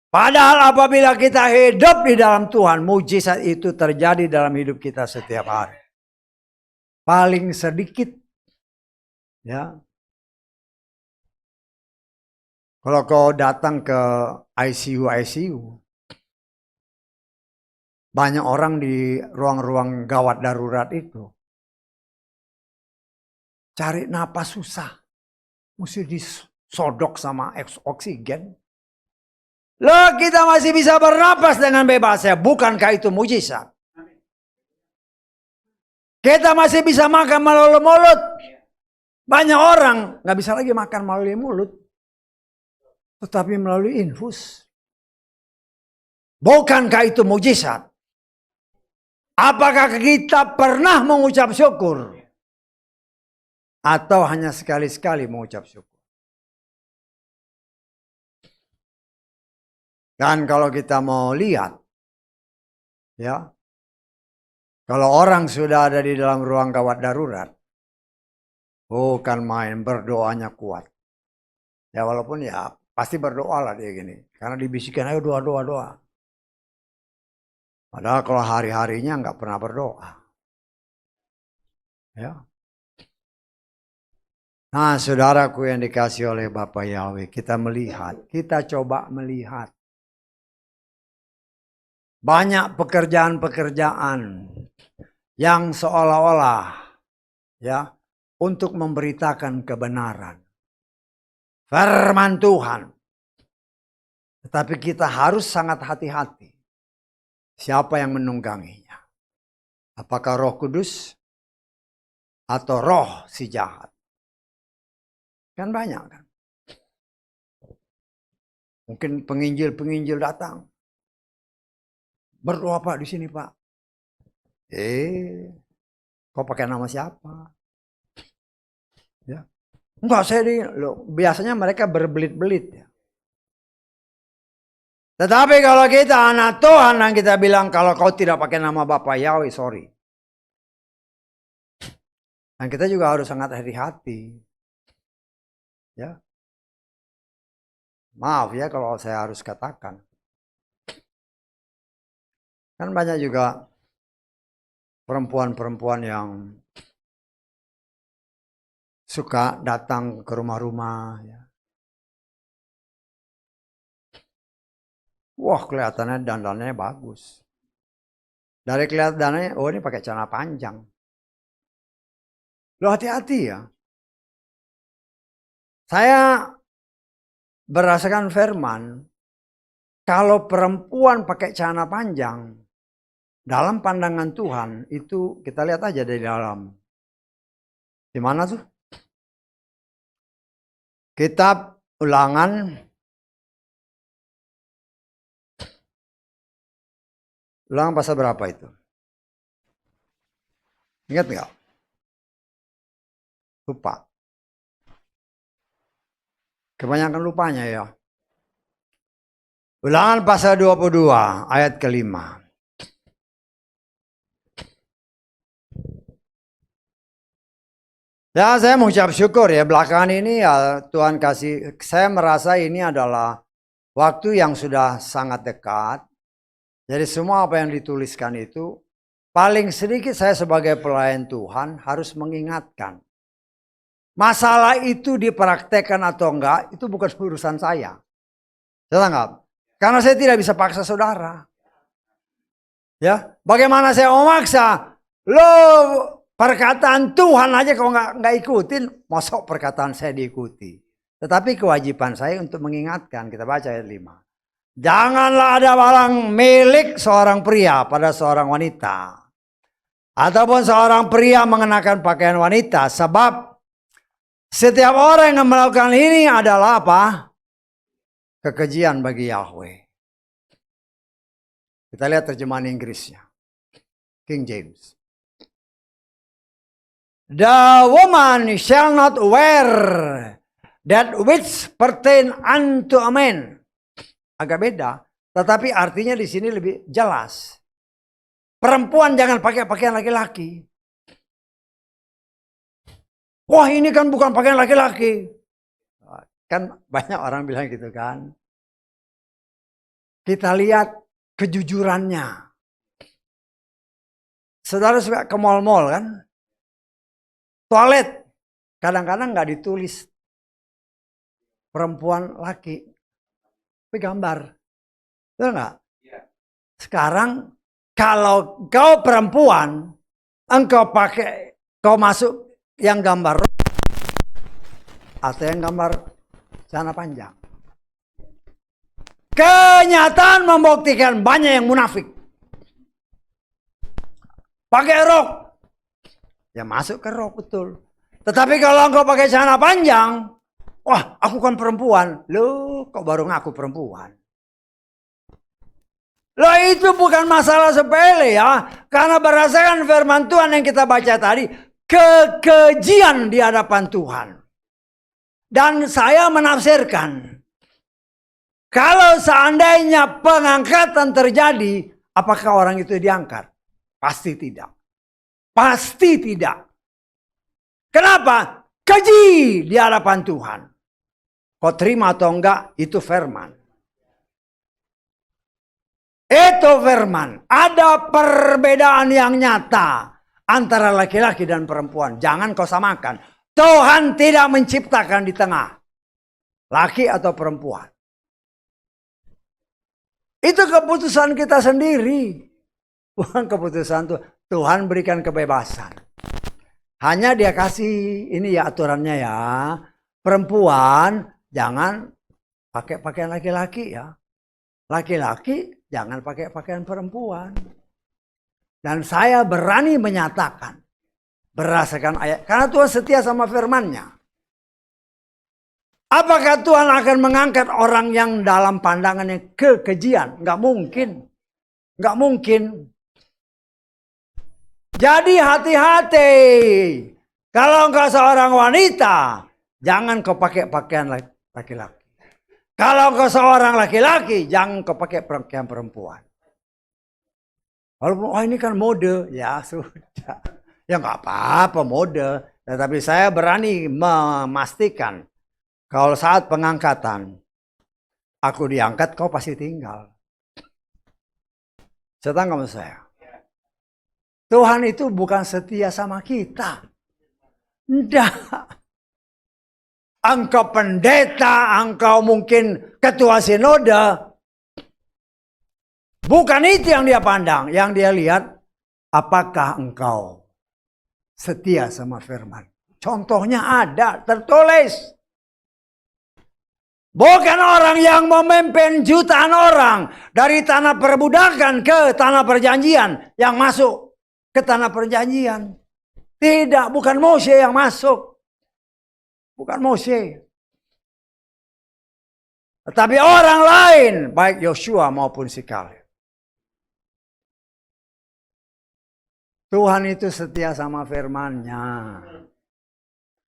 Padahal apabila kita hidup di dalam Tuhan, mujizat itu terjadi dalam hidup kita setiap hari. Paling sedikit, ya. Kalau kau datang ke ICU, banyak orang di ruang-ruang gawat darurat itu cari napas susah, mesti disodok sama oksigen. Loh, kita masih bisa bernapas dengan bebas ya, bukankah itu mujizat? Kita masih bisa makan melalui mulut. Banyak orang nggak bisa lagi makan melalui mulut, tetapi melalui infus. Bukankah itu mujizat? Apakah kita pernah mengucap syukur? Atau hanya sekali-sekali mengucap syukur? Dan kalau kita mau lihat, ya, kalau orang sudah ada di dalam ruang gawat darurat, bukan main, berdoanya kuat. Ya walaupun ya pasti berdoa lah dia gini. Karena dibisikkan, ayo doa. Padahal kalau hari-harinya nggak pernah berdoa. Ya. Nah saudaraku yang dikasih oleh Bapak Yahweh, kita coba melihat. Banyak pekerjaan-pekerjaan yang seolah-olah ya untuk memberitakan kebenaran firman Tuhan. Tetapi kita harus sangat hati-hati. Siapa yang menungganginya? Apakah Roh Kudus atau roh si jahat? Kan banyak kan. Mungkin penginjil datang. Berdoa Pak di sini Pak. Kau pakai nama siapa? Ya. Enggak, biasanya mereka berbelit-belit ya. Tetapi kalau kita anak Tuhan dan kita bilang kalau kau tidak pakai nama Bapak Yahweh, sorry. Dan kita juga harus sangat hati-hati. Ya. Maaf ya kalau saya harus katakan. Kan banyak juga perempuan-perempuan yang suka datang ke rumah-rumah ya. Wah, kelihatannya dandannya bagus. Dari kelihatannya, oh ini pakai celana panjang. Loh, hati-hati ya. Saya berdasarkan firman, kalau perempuan pakai celana panjang, dalam pandangan Tuhan itu kita lihat aja dari dalam. Di mana tuh? Kitab Ulangan pasal berapa itu? Ingat nggak? Lupa. Kebanyakan lupanya ya. Ulangan pasal 22 ayat ke-5. Ya, saya mengucap syukur ya, belakangan ini ya Tuhan kasih, saya merasa ini adalah waktu yang sudah sangat dekat. Jadi semua apa yang dituliskan itu, paling sedikit saya sebagai pelayan Tuhan harus mengingatkan. Masalah itu dipraktekkan atau enggak, itu bukan urusan saya. Saya anggap. Karena saya tidak bisa paksa saudara. Ya, bagaimana saya mau maksa? Lo perkataan Tuhan aja kalau nggak ikutin, masuk perkataan saya diikuti. Tetapi kewajiban saya untuk mengingatkan, kita baca ayat 5. Janganlah ada barang milik seorang pria pada seorang wanita. Ataupun seorang pria mengenakan pakaian wanita. Sebab setiap orang yang melakukan ini adalah apa? Kekejian bagi Yahweh. Kita lihat terjemahan Inggrisnya. King James. The woman shall not wear that which pertain unto a man. Agak beda, tetapi artinya di sini lebih jelas. Perempuan jangan pakai pakaian laki-laki. Wah, ini kan bukan pakaian laki-laki. Kan banyak orang bilang gitu kan. Kita lihat kejujurannya. Saudara suka ke mall-mall kan? Toilet kadang-kadang nggak ditulis perempuan laki, tapi gambar, betul nggak? Sekarang kalau kau perempuan, engkau pakai, kau masuk yang gambar atau yang gambar celana panjang. Kenyataan membuktikan banyak yang munafik. Pakai rok, ya masuk ke rok betul. Tetapi kalau engkau pakai celana panjang, wah aku kan perempuan. Loh kok baru ngaku perempuan? Loh itu bukan masalah sepele ya. Karena berdasarkan firman Tuhan yang kita baca tadi, kekejian di hadapan Tuhan. Dan saya menafsirkan, kalau seandainya pengangkatan terjadi, apakah orang itu diangkat? Pasti tidak. Pasti tidak. Kenapa? Keji di hadapan Tuhan. Kau terima atau enggak, itu firman. Itu firman. Ada perbedaan yang nyata antara laki-laki dan perempuan. Jangan kau samakan. Tuhan tidak menciptakan di tengah laki atau perempuan. Itu keputusan kita sendiri. Bukan keputusan Tuhan. Tuhan berikan kebebasan. Hanya dia kasih ini ya aturannya ya. Perempuan jangan pakai pakaian laki-laki ya. Laki-laki jangan pakai pakaian perempuan. Dan saya berani menyatakan. Berdasarkan ayat. Karena Tuhan setia sama firman-Nya. Apakah Tuhan akan mengangkat orang yang dalam pandangannya kekejian? Nggak mungkin. Nggak mungkin. Jadi hati-hati. Kalau engkau seorang wanita, jangan kau pakai pakaian laki-laki. Kalau engkau seorang laki-laki, jangan kau pakai pakaian perempuan. Walaupun ini kan mode, ya sudah. Ya nggak apa-apa mode. Tetapi saya berani memastikan kalau saat pengangkatan aku diangkat, kau pasti tinggal. Setan kamu saya. Tuhan itu bukan setia sama kita. Tidak. Engkau pendeta, engkau mungkin ketua sinode. Bukan itu yang dia pandang. Yang dia lihat, apakah engkau setia sama firman. Contohnya ada, tertulis. Bukan orang yang memimpin jutaan orang dari tanah perbudakan ke tanah perjanjian yang masuk ke tanah perjanjian. Tidak, bukan Mose yang masuk. Bukan Mose. Tetapi orang lain, baik Yosua maupun si Kaleb. Tuhan itu setia sama firman-Nya.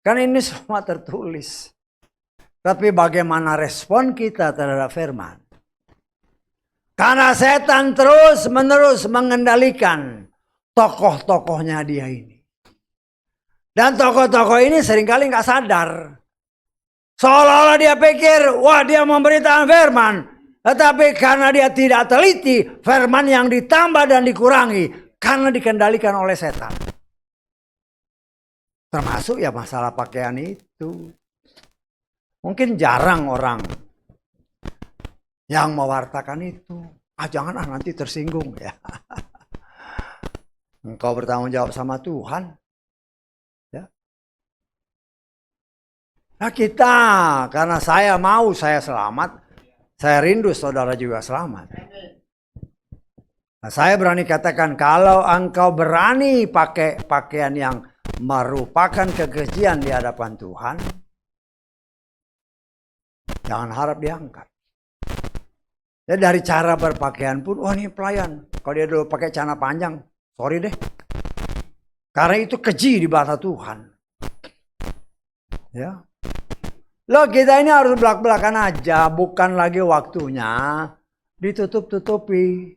Kan ini semua tertulis. Tapi bagaimana respon kita terhadap firman? Karena setan terus-menerus mengendalikan tokoh-tokohnya dia ini. Dan tokoh-tokoh ini seringkali nggak sadar. Seolah-olah dia pikir, wah dia memberitakan firman. Tetapi karena dia tidak teliti, firman yang ditambah dan dikurangi. Karena dikendalikan oleh setan. Termasuk ya masalah pakaian itu. Mungkin jarang orang yang mewartakan itu. Jangan nanti tersinggung ya. Engkau bertanggung jawab sama Tuhan. Ya. Nah kita, karena saya mau saya selamat, saya rindu saudara juga selamat. Nah, saya berani katakan kalau engkau berani pakai pakaian yang merupakan kekejian di hadapan Tuhan, jangan harap diangkat. Ya dari cara berpakaian pun, wah ini pelayan. Kalau dia dulu pakai celana panjang, sorry deh. Karena itu keji di mata Tuhan. Ya. Loh kita ini harus belak-belakan aja, bukan lagi waktunya ditutup-tutupi.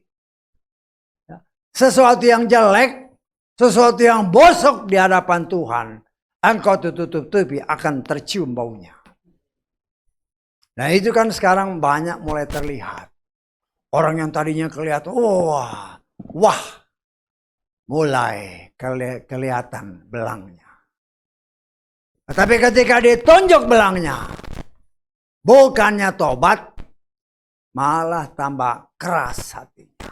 Ya. Sesuatu yang jelek, sesuatu yang bosok di hadapan Tuhan, engkau tutup-tutupi akan tercium baunya. Nah itu kan sekarang banyak mulai terlihat. Orang yang tadinya kelihatan, wah, mulai kelihatan belangnya. Tapi ketika ditunjuk belangnya, bukannya tobat, malah tambah keras hatinya.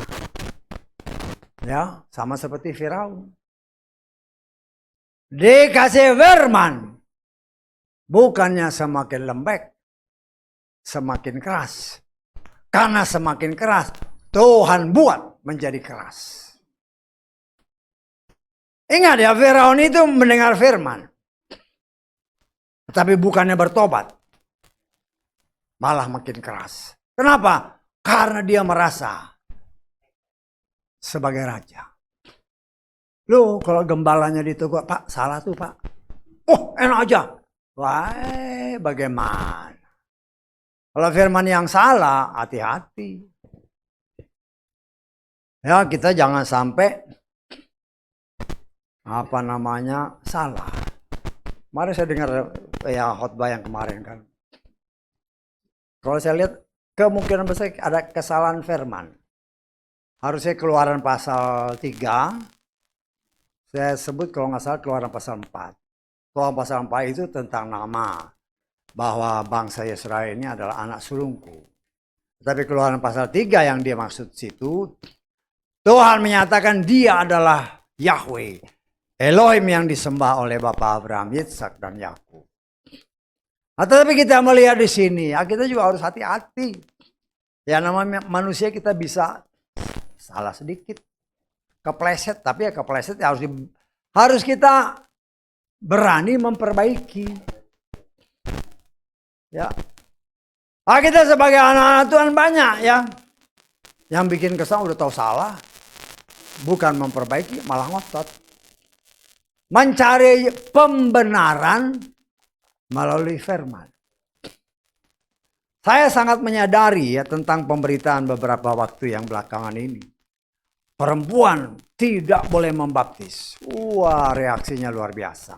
Ya, sama seperti Firaun. Dikasih firman, bukannya semakin lembek, semakin keras. Karena semakin keras, Tuhan buat menjadi keras. Ingat ya, Firaun itu mendengar firman. Tapi bukannya bertobat. Malah makin keras. Kenapa? Karena dia merasa sebagai raja. Loh, kalau gembalanya ditegur, Pak, salah tuh Pak. Oh, enak aja. Wah, bagaimana? Kalau firman yang salah, hati-hati. Ya, kita jangan sampai salah. Kemarin saya dengar ya khotbah yang kemarin kan. Kalau saya lihat kemungkinan besar ada kesalahan firman. Harusnya Keluaran pasal 3. Saya sebut kalau nggak salah Keluaran pasal 4. Keluaran pasal 4 itu tentang nama. Bahwa bangsa Israel ini adalah anak sulungku. Tapi Keluaran pasal 3 yang dia maksud situ, Tuhan menyatakan dia adalah Yahweh, Elohim yang disembah oleh Bapa Abraham, Yitzhak dan Yakub. Nah, tetapi kita melihat di sini, ya kita juga harus hati-hati. Ya namanya manusia kita bisa salah sedikit, kepleset, tapi ya kepleset ya harus kita berani memperbaiki. Ya, kita sebagai anak-anak Tuhan banyak ya, yang bikin kesal udah tahu salah, bukan memperbaiki malah ngotot, mencari pembenaran melalui firman. Saya sangat menyadari ya tentang pemberitaan beberapa waktu yang belakangan ini, perempuan tidak boleh membaptis. Wah, reaksinya luar biasa.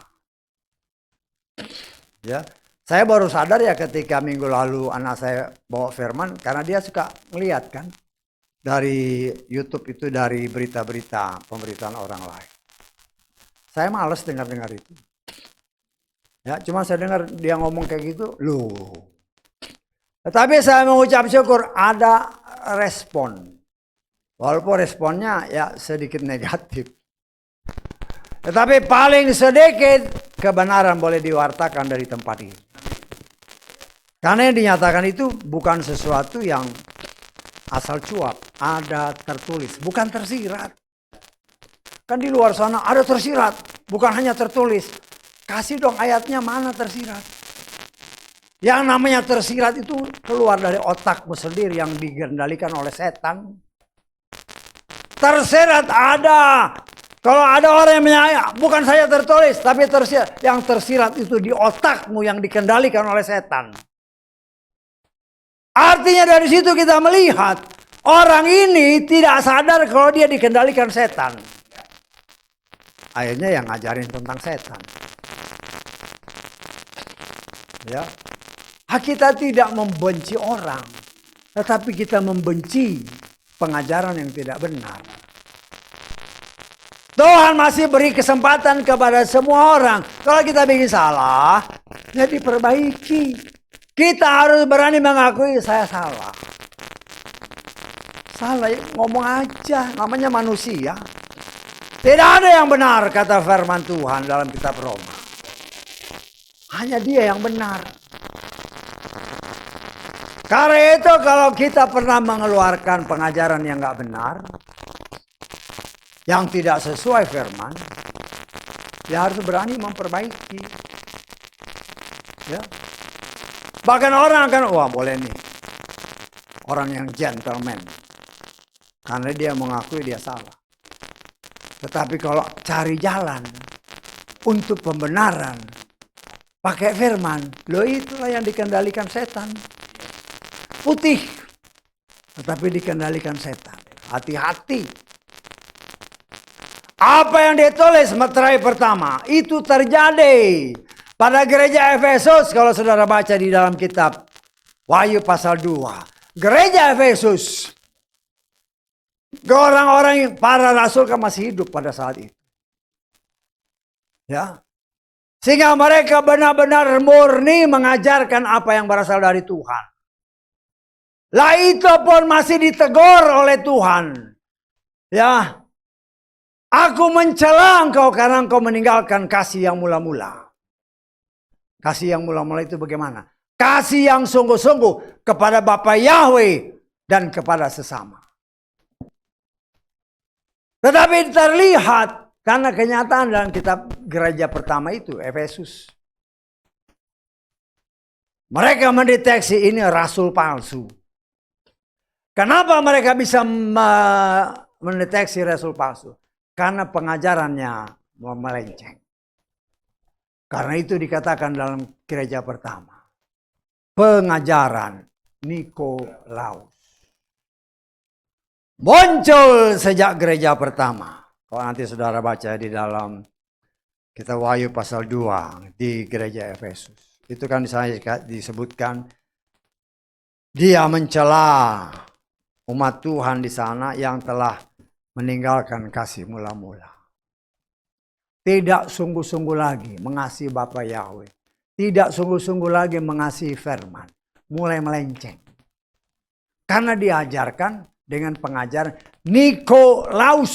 Ya. Saya baru sadar ya ketika minggu lalu anak saya bawa firman. Karena dia suka ngeliat kan. Dari YouTube itu dari berita-berita pemberitaan orang lain. Saya males dengar-dengar itu. Ya, cuma saya dengar dia ngomong kayak gitu. Loh. Tetapi saya mengucap syukur ada respon. Walaupun responnya ya sedikit negatif. Tetapi paling sedikit kebenaran boleh diwartakan dari tempat ini. Karena yang dinyatakan itu bukan sesuatu yang asal cuap. Ada tertulis, bukan tersirat. Kan di luar sana ada tersirat, bukan hanya tertulis. Kasih dong ayatnya mana tersirat. Yang namanya tersirat itu keluar dari otakmu sendiri yang dikendalikan oleh setan. Tersirat ada. Kalau ada orang yang menyayang, bukan saya tertulis, tapi tersirat. Yang tersirat itu di otakmu yang dikendalikan oleh setan. Artinya dari situ kita melihat orang ini tidak sadar kalau dia dikendalikan setan. Akhirnya yang ngajarin tentang setan. Ya. Kita tidak membenci orang, tetapi kita membenci pengajaran yang tidak benar. Tuhan masih beri kesempatan kepada semua orang. Kalau kita bikin salah, ya diperbaiki. Kita harus berani mengakui saya salah. Salah, ngomong aja, namanya manusia. Tidak ada yang benar, kata firman Tuhan dalam kitab Roma. Hanya Dia yang benar. Karena itu kalau kita pernah mengeluarkan pengajaran yang gak benar, yang tidak sesuai firman, ya harus berani memperbaiki. Ya. Bahkan orang akan, wah boleh nih, orang yang gentleman, karena dia mengakui dia salah. Tetapi kalau cari jalan untuk pembenaran, pakai firman, loh itulah yang dikendalikan setan. Putih, tetapi dikendalikan setan. Hati-hati. Apa yang ditulis meterai pertama itu terjadi pada gereja Efesus. Kalau saudara baca di dalam kitab Wahyu pasal 2, gereja Efesus, orang-orang para rasul kan masih hidup pada saat itu. Ya. Sehingga mereka benar-benar murni mengajarkan apa yang berasal dari Tuhan. Lah itu pun masih ditegur oleh Tuhan. Ya. Aku mencela engkau karena engkau meninggalkan kasih yang mula-mula. Kasih yang mula-mula itu bagaimana? Kasih yang sungguh-sungguh kepada Bapa Yahweh dan kepada sesama. Tetapi terlihat karena kenyataan dalam kitab gereja pertama itu, Efesus. Mereka mendeteksi ini rasul palsu. Kenapa mereka bisa mendeteksi rasul palsu? Karena pengajarannya melenceng. Karena itu dikatakan dalam gereja pertama. Pengajaran Nikolaus. Muncul sejak gereja pertama. Kalau nanti saudara baca di dalam kitab Wahyu pasal 2 di gereja Efesus. Itu kan disebutkan dia mencela umat Tuhan di sana yang telah meninggalkan kasih mula-mula. Tidak sungguh-sungguh lagi mengasihi Bapa Yahweh. Tidak sungguh-sungguh lagi mengasihi firman. Mulai melenceng. Karena diajarkan dengan pengajaran Nikolaus.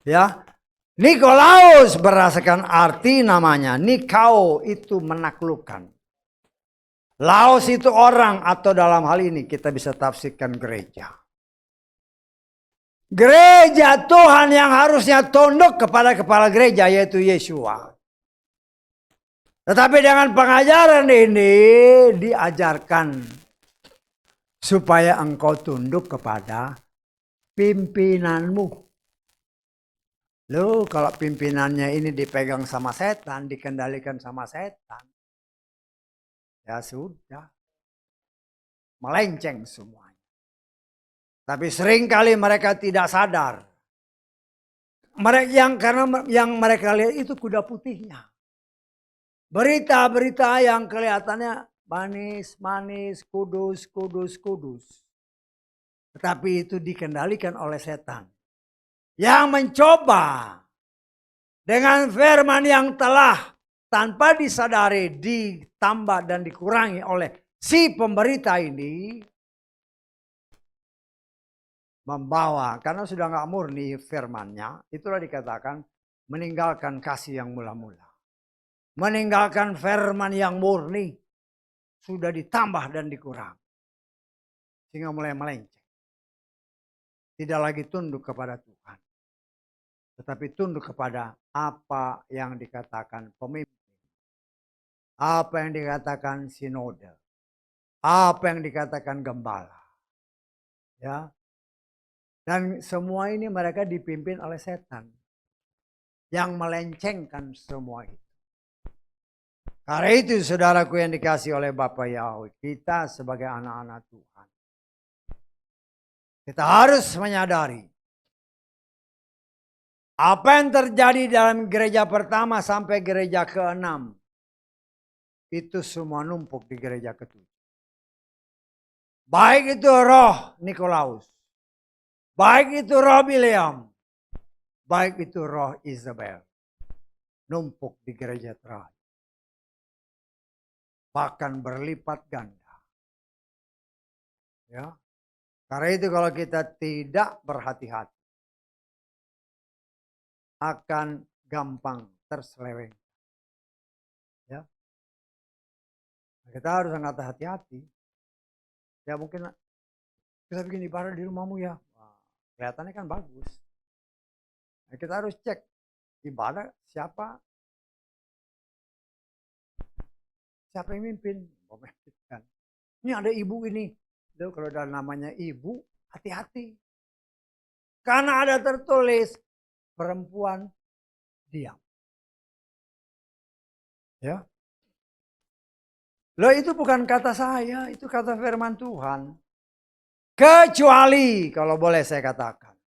Ya. Nikolaus berdasarkan arti namanya. Nikao itu menaklukkan. Laos itu orang, atau dalam hal ini kita bisa tafsirkan gereja. Gereja Tuhan yang harusnya tunduk kepada kepala gereja, yaitu Yesua. Tetapi dengan pengajaran ini diajarkan supaya engkau tunduk kepada pimpinanmu. Loh, kalau pimpinannya ini dipegang sama setan, dikendalikan sama setan, ya sudah, melenceng semua. Tapi seringkali mereka tidak sadar. Karena yang mereka lihat itu kuda putihnya. Berita-berita yang kelihatannya manis, kudus. Tetapi itu dikendalikan oleh setan. Yang mencoba dengan firman yang telah tanpa disadari ditambah dan dikurangi oleh si pemberita ini. Membawa, karena sudah gak murni firmannya, itulah dikatakan meninggalkan kasih yang mula-mula. Meninggalkan firman yang murni, sudah ditambah dan dikurang. Sehingga mulai melenceng. Tidak lagi tunduk kepada Tuhan. Tetapi tunduk kepada apa yang dikatakan pemimpin. Apa yang dikatakan sinode. Apa yang dikatakan gembala. Ya. Dan semua ini mereka dipimpin oleh setan. Yang melencengkan semua itu. Karena itu saudaraku yang dikasih oleh Bapa Yahweh. Kita sebagai anak-anak Tuhan. Kita harus menyadari. Apa yang terjadi dalam gereja pertama sampai gereja ke-6. itu semua numpuk di gereja ketujuh. Baik itu roh Nikolaus, baik itu roh William, baik itu roh Isabel, numpuk di gereja terakhir. Bahkan berlipat ganda. Ya. Karena itu kalau kita tidak berhati-hati, akan gampang terseleweng. Ya. Kita harus sangat hati-hati. Ya mungkin kita bikin ibadah di rumahmu ya. Wah, kelihatannya kan bagus. Nah, kita harus cek ibadah siapa yang mimpin. Ini ada ibu ini. Loh, kalau ada namanya ibu, hati-hati. Karena ada tertulis perempuan diam. Ya. Loh itu bukan kata saya, itu kata firman Tuhan. Kecuali kalau boleh saya katakan.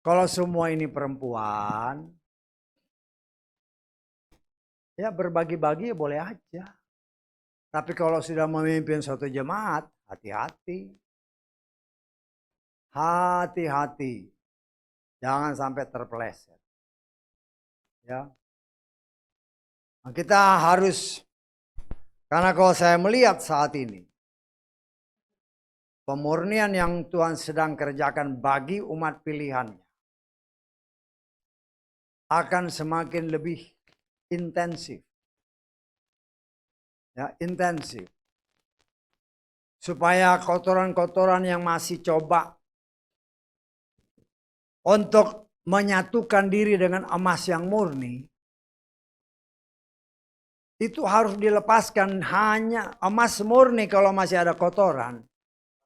Kalau semua ini perempuan, ya berbagi-bagi boleh aja. Tapi kalau sudah memimpin suatu jemaat, hati-hati. Hati-hati. Jangan sampai terpeleset. Ya. Nah, kita harus, karena kalau saya melihat saat ini, pemurnian yang Tuhan sedang kerjakan bagi umat pilihannya akan semakin lebih intensif. Ya, intensif. Supaya kotoran-kotoran yang masih coba untuk menyatukan diri dengan emas yang murni, itu harus dilepaskan. Hanya emas murni kalau masih ada kotoran,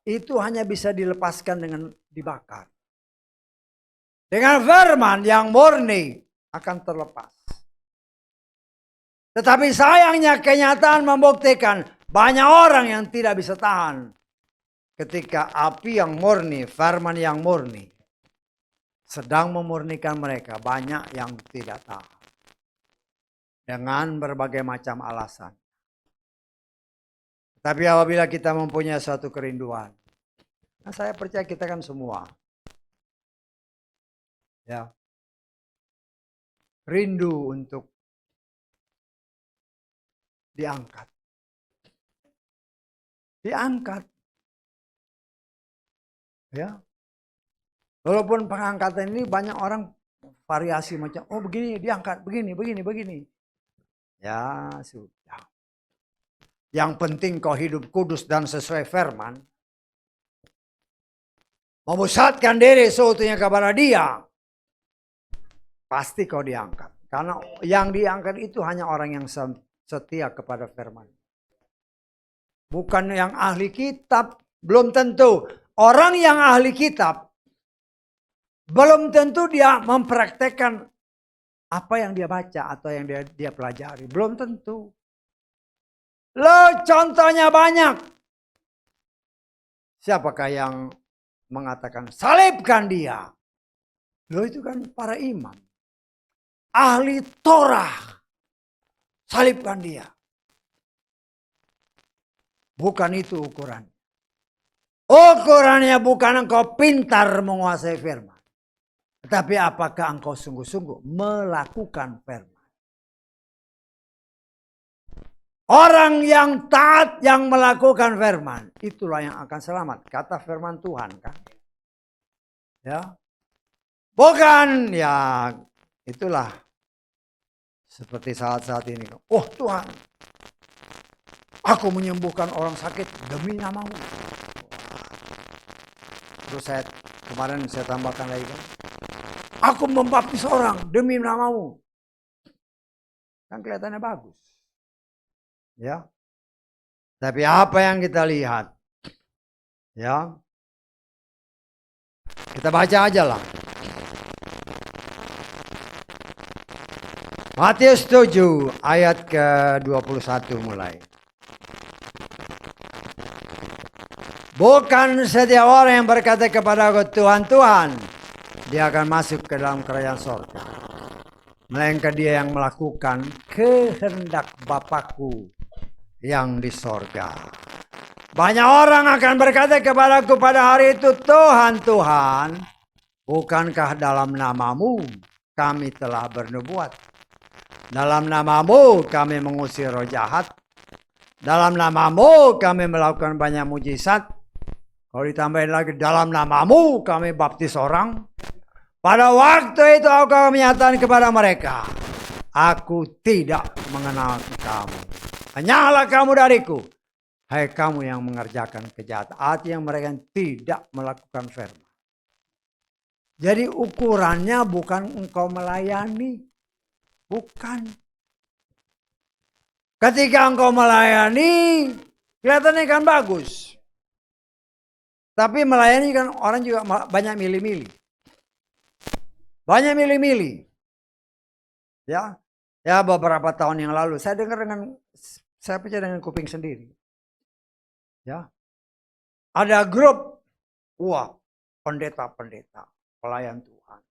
itu hanya bisa dilepaskan dengan dibakar. Dengan firman yang murni akan terlepas. Tetapi sayangnya kenyataan membuktikan banyak orang yang tidak bisa tahan ketika api yang murni, firman yang murni sedang memurnikan mereka. Banyak yang tidak tahan dengan berbagai macam alasan. Tapi apabila kita mempunyai suatu kerinduan, nah saya percaya kita kan semua, ya, rindu untuk diangkat. Diangkat. Ya. Walaupun pengangkatan ini banyak orang variasi macam, oh begini diangkat, begini. Ya sudah. Yang penting kau hidup kudus dan sesuai firman. Memusatkan diri seutuhnya kepada Dia. Pasti kau diangkat. Karena yang diangkat itu hanya orang yang setia kepada firman. Bukan yang ahli kitab. Belum tentu. Orang yang ahli kitab, belum tentu dia mempraktekkan apa yang dia baca atau yang dia pelajari. Belum tentu. Loh, contohnya banyak. Siapakah yang mengatakan salibkan dia? Loh, itu kan para imam. Ahli Torah. Salibkan dia. Bukan itu ukuran. Ukurannya bukan engkau pintar menguasai firman. Tetapi apakah engkau sungguh-sungguh melakukan firman. Orang yang taat yang melakukan firman. Itulah yang akan selamat. Kata firman Tuhan kan. Ya. Bukan ya itulah. Seperti saat-saat ini. Oh Tuhan. Aku menyembuhkan orang sakit demi nama-Mu. Terus kemarin saya tambahkan lagi kan. Aku membaptis orang demi nama-Mu. Kan kelihatannya bagus. Ya. Tapi apa yang kita lihat? Ya. Kita baca aja lah. Matius 7 ayat ke-21 mulai. Bukan setiap orang yang berkata kepada aku Tuhan, Tuhan, dia akan masuk ke dalam kerajaan surga. melainkan dia yang melakukan kehendak Bapakku yang di sorga. Banyak orang akan berkata kepadaku pada hari itu, Tuhan, Tuhan, bukankah dalam namamu kami telah bernubuat? Dalam namamu kami mengusir roh jahat? Dalam namamu kami melakukan banyak mujizat? Kalau ditambahin lagi, dalam namamu kami baptis orang? Pada waktu itu aku menyatakan kepada mereka, aku tidak mengenal kamu. Hanyalah kamu dariku. Hai kamu yang mengerjakan kejahatan. Artinya mereka yang tidak melakukan firman. Jadi ukurannya bukan engkau melayani. Bukan. Ketika engkau melayani, kelihatannya kan bagus. Tapi melayani kan orang juga banyak milih-milih. Banyak milih-milih. Ya, beberapa tahun yang lalu saya dengar saya percaya dengan kuping sendiri. Ya, ada grup, pendeta-pendeta, pelayan Tuhan.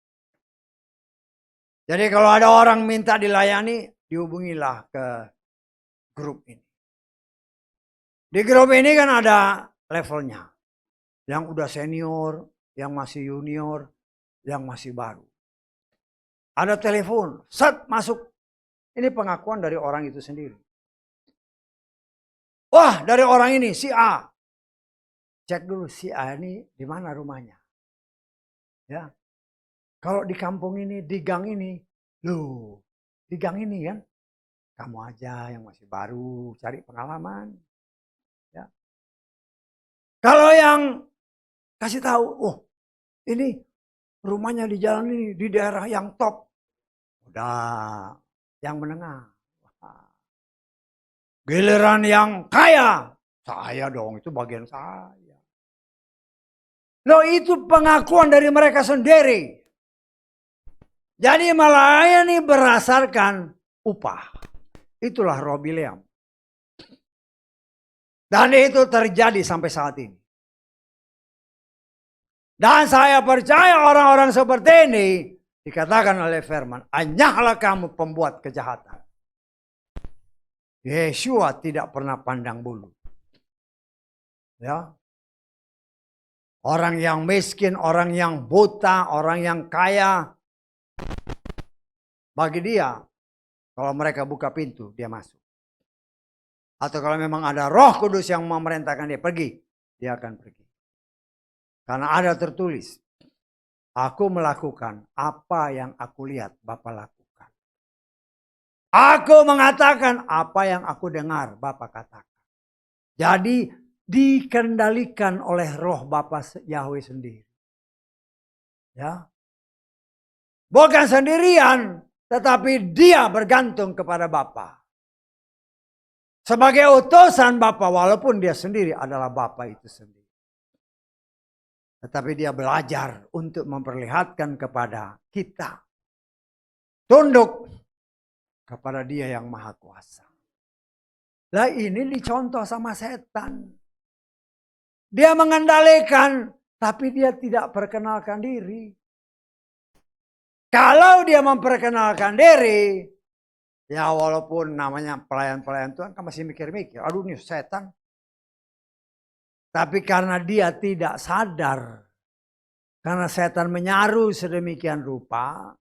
Jadi kalau ada orang minta dilayani, dihubungilah ke grup ini. Di grup ini kan ada levelnya. Yang udah senior, yang masih junior, yang masih baru. Ada telepon, masuk. Ini pengakuan dari orang itu sendiri. Wah, dari orang ini, si A. Cek dulu si A ini di mana rumahnya. Ya. Kalau di kampung ini, di gang ini, loh, di gang ini kan, kamu aja yang masih baru, cari pengalaman. Ya. Kalau yang kasih tahu, ini rumahnya di jalan ini, di daerah yang top. Udah, yang menengah. Giliran yang kaya, saya dong, itu bagian saya. Loh, itu pengakuan dari mereka sendiri. Jadi melayani berdasarkan upah. Itulah roh Bileam. Dan itu terjadi sampai saat ini. Dan saya percaya orang-orang seperti ini dikatakan oleh firman, hanyalah kamu pembuat kejahatan. Yeshua tidak pernah pandang bulu. Ya. Orang yang miskin, orang yang buta, orang yang kaya, bagi dia, kalau mereka buka pintu, dia masuk. Atau kalau memang ada Roh Kudus yang memerintahkan dia pergi, dia akan pergi. Karena ada tertulis, aku melakukan apa yang aku lihat Bapa lakukan. Aku mengatakan apa yang aku dengar Bapa katakan. Jadi dikendalikan oleh Roh Bapa Yahweh sendiri. Ya. Bukan sendirian, tetapi dia bergantung kepada Bapa. Sebagai utusan Bapa, walaupun dia sendiri adalah Bapa itu sendiri. Tetapi dia belajar untuk memperlihatkan kepada kita. Tunduk kepada dia yang maha kuasa. Lah ini dicontoh sama setan. Dia mengendalikan, tapi dia tidak perkenalkan diri. Kalau dia memperkenalkan diri, ya walaupun namanya pelayan-pelayan Tuhan kan masih mikir-mikir, aduh nih setan. Tapi karena dia tidak sadar, karena setan menyaru sedemikian rupa,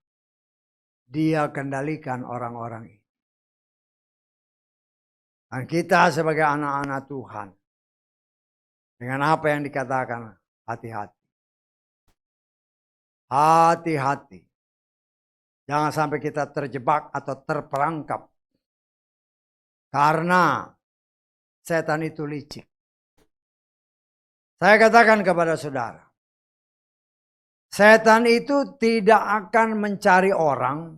dia kendalikan orang-orang ini. Dan kita sebagai anak-anak Tuhan, dengan apa yang dikatakan, hati-hati. Hati-hati. Jangan sampai kita terjebak atau terperangkap. Karena setan itu licik. Saya katakan kepada saudara, setan itu tidak akan mencari orang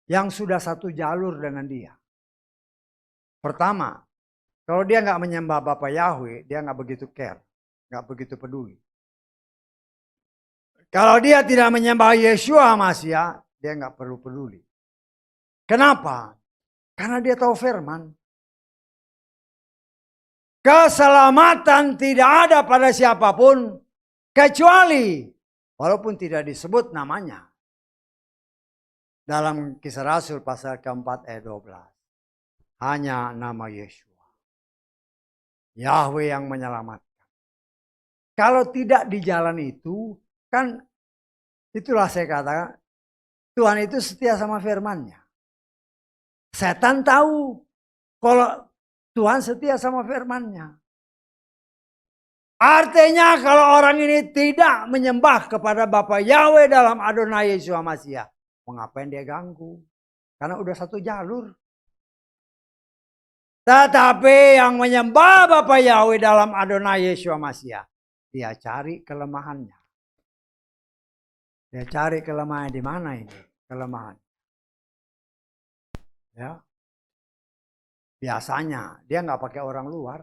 yang sudah satu jalur dengan dia. Pertama, kalau dia nggak menyembah Bapa Yahweh, dia nggak begitu care, nggak begitu peduli. Kalau dia tidak menyembah Yeshua Masya, dia nggak perlu peduli. Kenapa? Karena dia tahu firman. Keselamatan tidak ada pada siapapun kecuali walaupun tidak disebut namanya. dalam Kisah Rasul pasal keempat ayat 12. Hanya nama Yeshua. Yahweh yang menyelamatkan. Kalau tidak di jalan itu, kan itulah saya katakan, Tuhan itu setia sama firman-Nya. Setan tahu kalau Tuhan setia sama firman-Nya. Artinya kalau orang ini tidak menyembah kepada Bapa Yahweh dalam Adonai Yeshua Mashiach, mengapain dia ganggu? Karena udah satu jalur. Tetapi yang menyembah Bapa Yahweh dalam Adonai Yeshua Mashiach, dia cari kelemahannya. Dia cari kelemahan di mana ini? Kelemahan. Ya. Biasanya dia nggak pakai orang luar.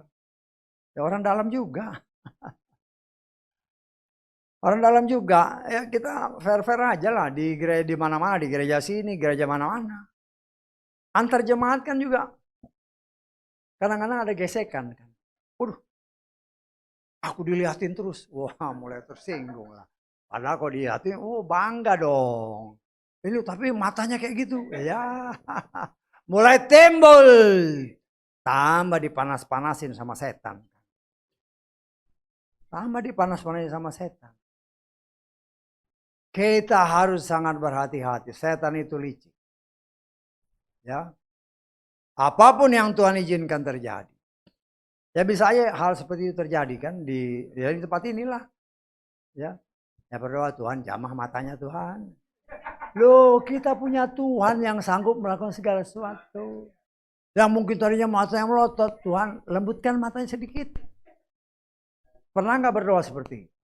Ya orang dalam juga. Orang dalam juga, ya kita fair-fair aja lah di gereja di mana-mana, di gereja sini, gereja mana-mana. Antar jemaat kan juga kadang-kadang ada gesekan kan. Waduh, aku dilihatin terus, wah mulai tersinggung lah. Padahal kalau dilihatin, oh bangga dong. Ini tapi matanya kayak gitu, ya mulai timbul, tambah dipanas-panasin sama setan. Tambah dipanas-panasin sama setan. Kita harus sangat berhati-hati. Setan itu licik. Ya. Apapun yang Tuhan izinkan terjadi. Ya bisa aja hal seperti itu terjadi kan di tempat inilah. Ya. Ya berdoa Tuhan jamah matanya Tuhan. Loh kita punya Tuhan yang sanggup melakukan segala sesuatu. Yang mungkin tadinya matanya melotot. Tuhan lembutkan matanya sedikit. Pernah nggak berdoa seperti itu?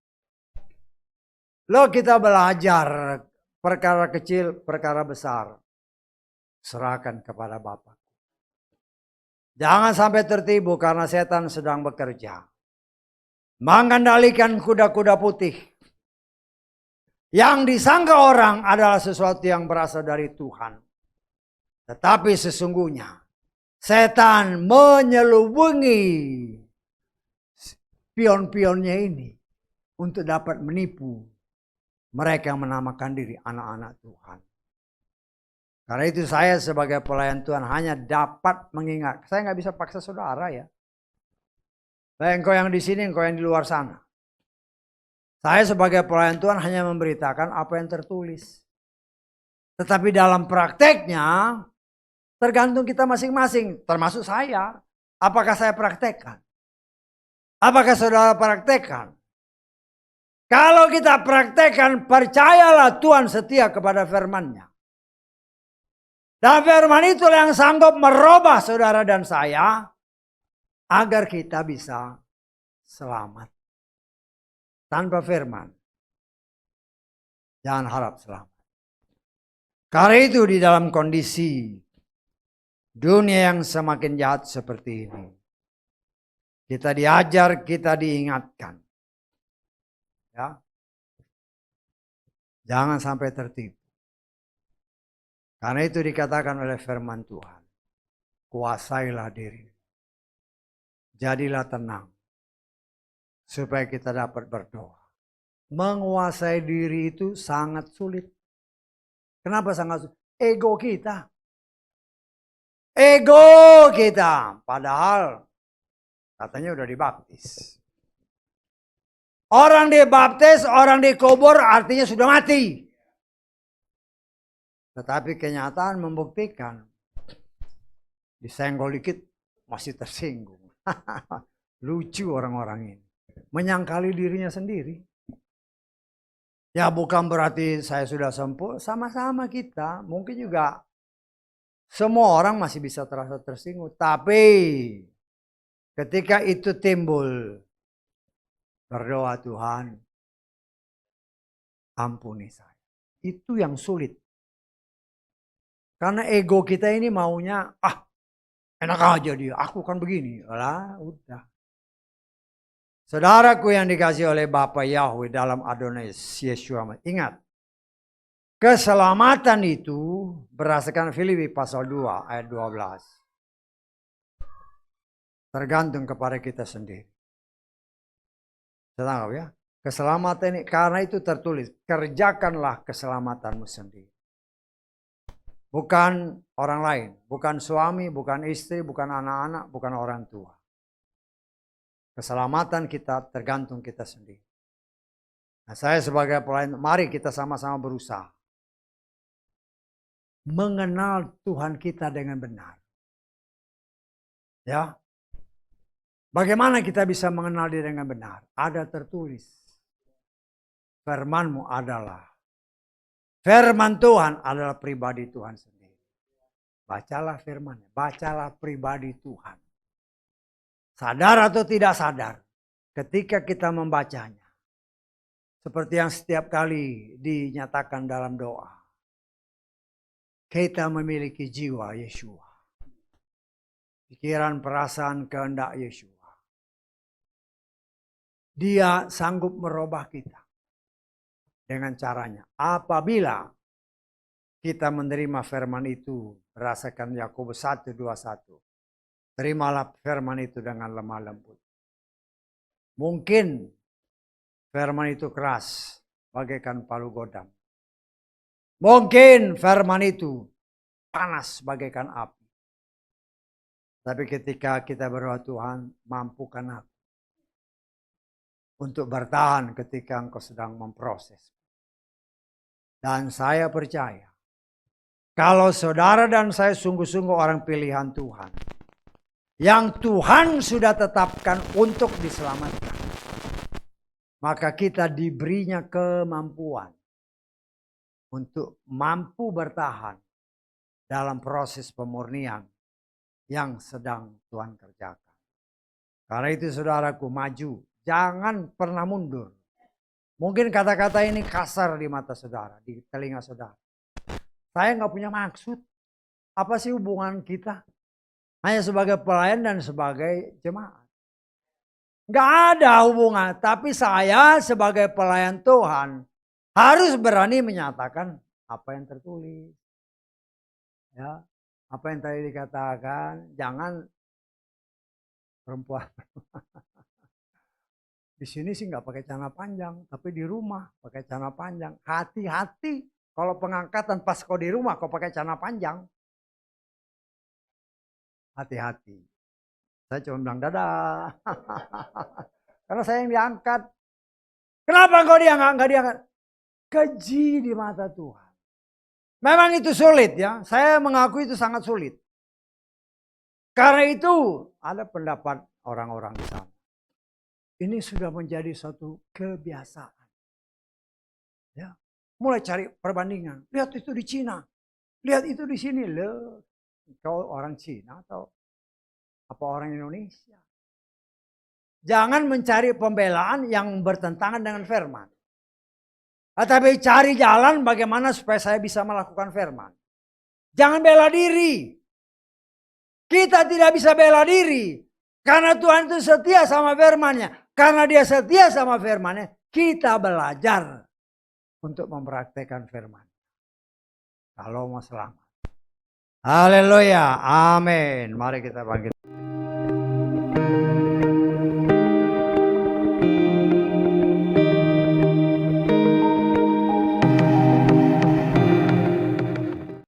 Loh kita belajar perkara kecil, perkara besar. Serahkan kepada Bapa. Jangan sampai tertipu karena setan sedang bekerja. Mengendalikan kuda-kuda putih. Yang disangka orang adalah sesuatu yang berasal dari Tuhan. Tetapi sesungguhnya setan menyelubungi pion-pionnya ini untuk dapat menipu mereka yang menamakan diri anak-anak Tuhan. Karena itu saya sebagai pelayan Tuhan hanya dapat mengingat. Saya nggak bisa paksa saudara ya. Baik engkau yang di sini, engkau yang di luar sana. Saya sebagai pelayan Tuhan hanya memberitakan apa yang tertulis. Tetapi dalam prakteknya tergantung kita masing-masing. Termasuk saya. Apakah saya praktekkan? Apakah saudara praktekkan? Kalau kita praktekkan, percayalah Tuhan setia kepada firman-Nya. Dan firman itulah yang sanggup merubah saudara dan saya agar kita bisa selamat. Tanpa firman, jangan harap selamat. Karena itu di dalam kondisi dunia yang semakin jahat seperti ini, kita diajar, kita diingatkan. Ya. Jangan sampai tertipu. Karena itu dikatakan oleh firman Tuhan. Kuasailah diri. Jadilah tenang. Supaya kita dapat berdoa. Menguasai diri itu sangat sulit. Kenapa sangat sulit? Ego kita. Ego kita. Padahal katanya udah dibaptis. Orang dibaptis, orang dikubur artinya sudah mati. Tetapi kenyataan membuktikan. Disenggol dikit masih tersinggung. Lucu orang-orang ini. Menyangkali dirinya sendiri. Ya bukan berarti saya sudah sempurna. Sama-sama kita. Mungkin juga semua orang masih bisa terasa tersinggung. Tapi ketika itu timbul. Berdoa Tuhan. Ampuni saya. Itu yang sulit. Karena ego kita ini maunya. Enak aja dia. Aku kan begini. Alah udah. Saudaraku yang dikasih oleh Bapa Yahweh dalam Adonai Yeshua. Ingat. Keselamatan itu berdasarkan Filipi pasal 2 ayat 12. Tergantung kepada kita sendiri. Saya ya. Keselamatan ini karena itu tertulis. Kerjakanlah keselamatanmu sendiri. Bukan orang lain, bukan suami, bukan istri, bukan anak-anak, bukan orang tua. Keselamatan kita tergantung kita sendiri. Nah, saya sebagai pelayan, mari kita sama-sama berusaha mengenal Tuhan kita dengan benar. Ya. Bagaimana kita bisa mengenal Dia dengan benar? Ada tertulis. Firman-Mu adalah, firman Tuhan adalah pribadi Tuhan sendiri. Bacalah firman-Nya, bacalah pribadi Tuhan. Sadar atau tidak sadar, ketika kita membacanya, seperti yang setiap kali dinyatakan dalam doa, kita memiliki jiwa Yeshua. Pikiran, perasaan, kehendak Yeshua. Dia sanggup merubah kita dengan caranya. Apabila kita menerima firman itu, berdasarkan Yakobus 1:21. Terimalah firman itu dengan lemah lembut. Mungkin firman itu keras, bagaikan palu godam. Mungkin firman itu panas bagaikan api. Tapi ketika kita berdoa, Tuhan, mampukan aku untuk bertahan ketika Engkau sedang memproses. Dan saya percaya, kalau saudara dan saya sungguh-sungguh orang pilihan Tuhan, yang Tuhan sudah tetapkan untuk diselamatkan, maka kita diberinya kemampuan untuk mampu bertahan dalam proses pemurnian yang sedang Tuhan kerjakan. Karena itu saudaraku, maju, jangan pernah mundur. Mungkin kata-kata ini kasar di mata saudara, di telinga saudara. Saya nggak punya maksud. Apa sih hubungan kita? Hanya sebagai pelayan dan sebagai jemaat. Nggak ada hubungan. Tapi saya sebagai pelayan Tuhan harus berani menyatakan apa yang tertulis. Ya, apa yang tadi dikatakan, jangan perempuan. Di sini sih nggak pakai celana panjang, tapi di rumah pakai celana panjang. Hati-hati kalau pengangkatan pas kau di rumah kau pakai celana panjang. Hati-hati. Saya cuma bilang dadah. Karena saya yang diangkat. Kenapa kau nggak diangkat? Keji di mata Tuhan. Memang itu sulit ya. Saya mengakui itu sangat sulit. Karena itu ada pendapat orang-orang di sana. Ini sudah menjadi suatu kebiasaan. Ya, mulai cari perbandingan. Lihat itu di Cina. Lihat itu di sini. Loh, kau orang Cina atau apa orang Indonesia? Jangan mencari pembelaan yang bertentangan dengan firman. Tetapi cari jalan bagaimana supaya saya bisa melakukan firman. Jangan bela diri. Kita tidak bisa bela diri. Karena Tuhan itu setia sama firman-Nya. Karena Dia setia sama firman-Nya, kita belajar untuk mempraktekkan firman. Kalau mau selamat. Haleluya. Amin. Mari kita bangkit.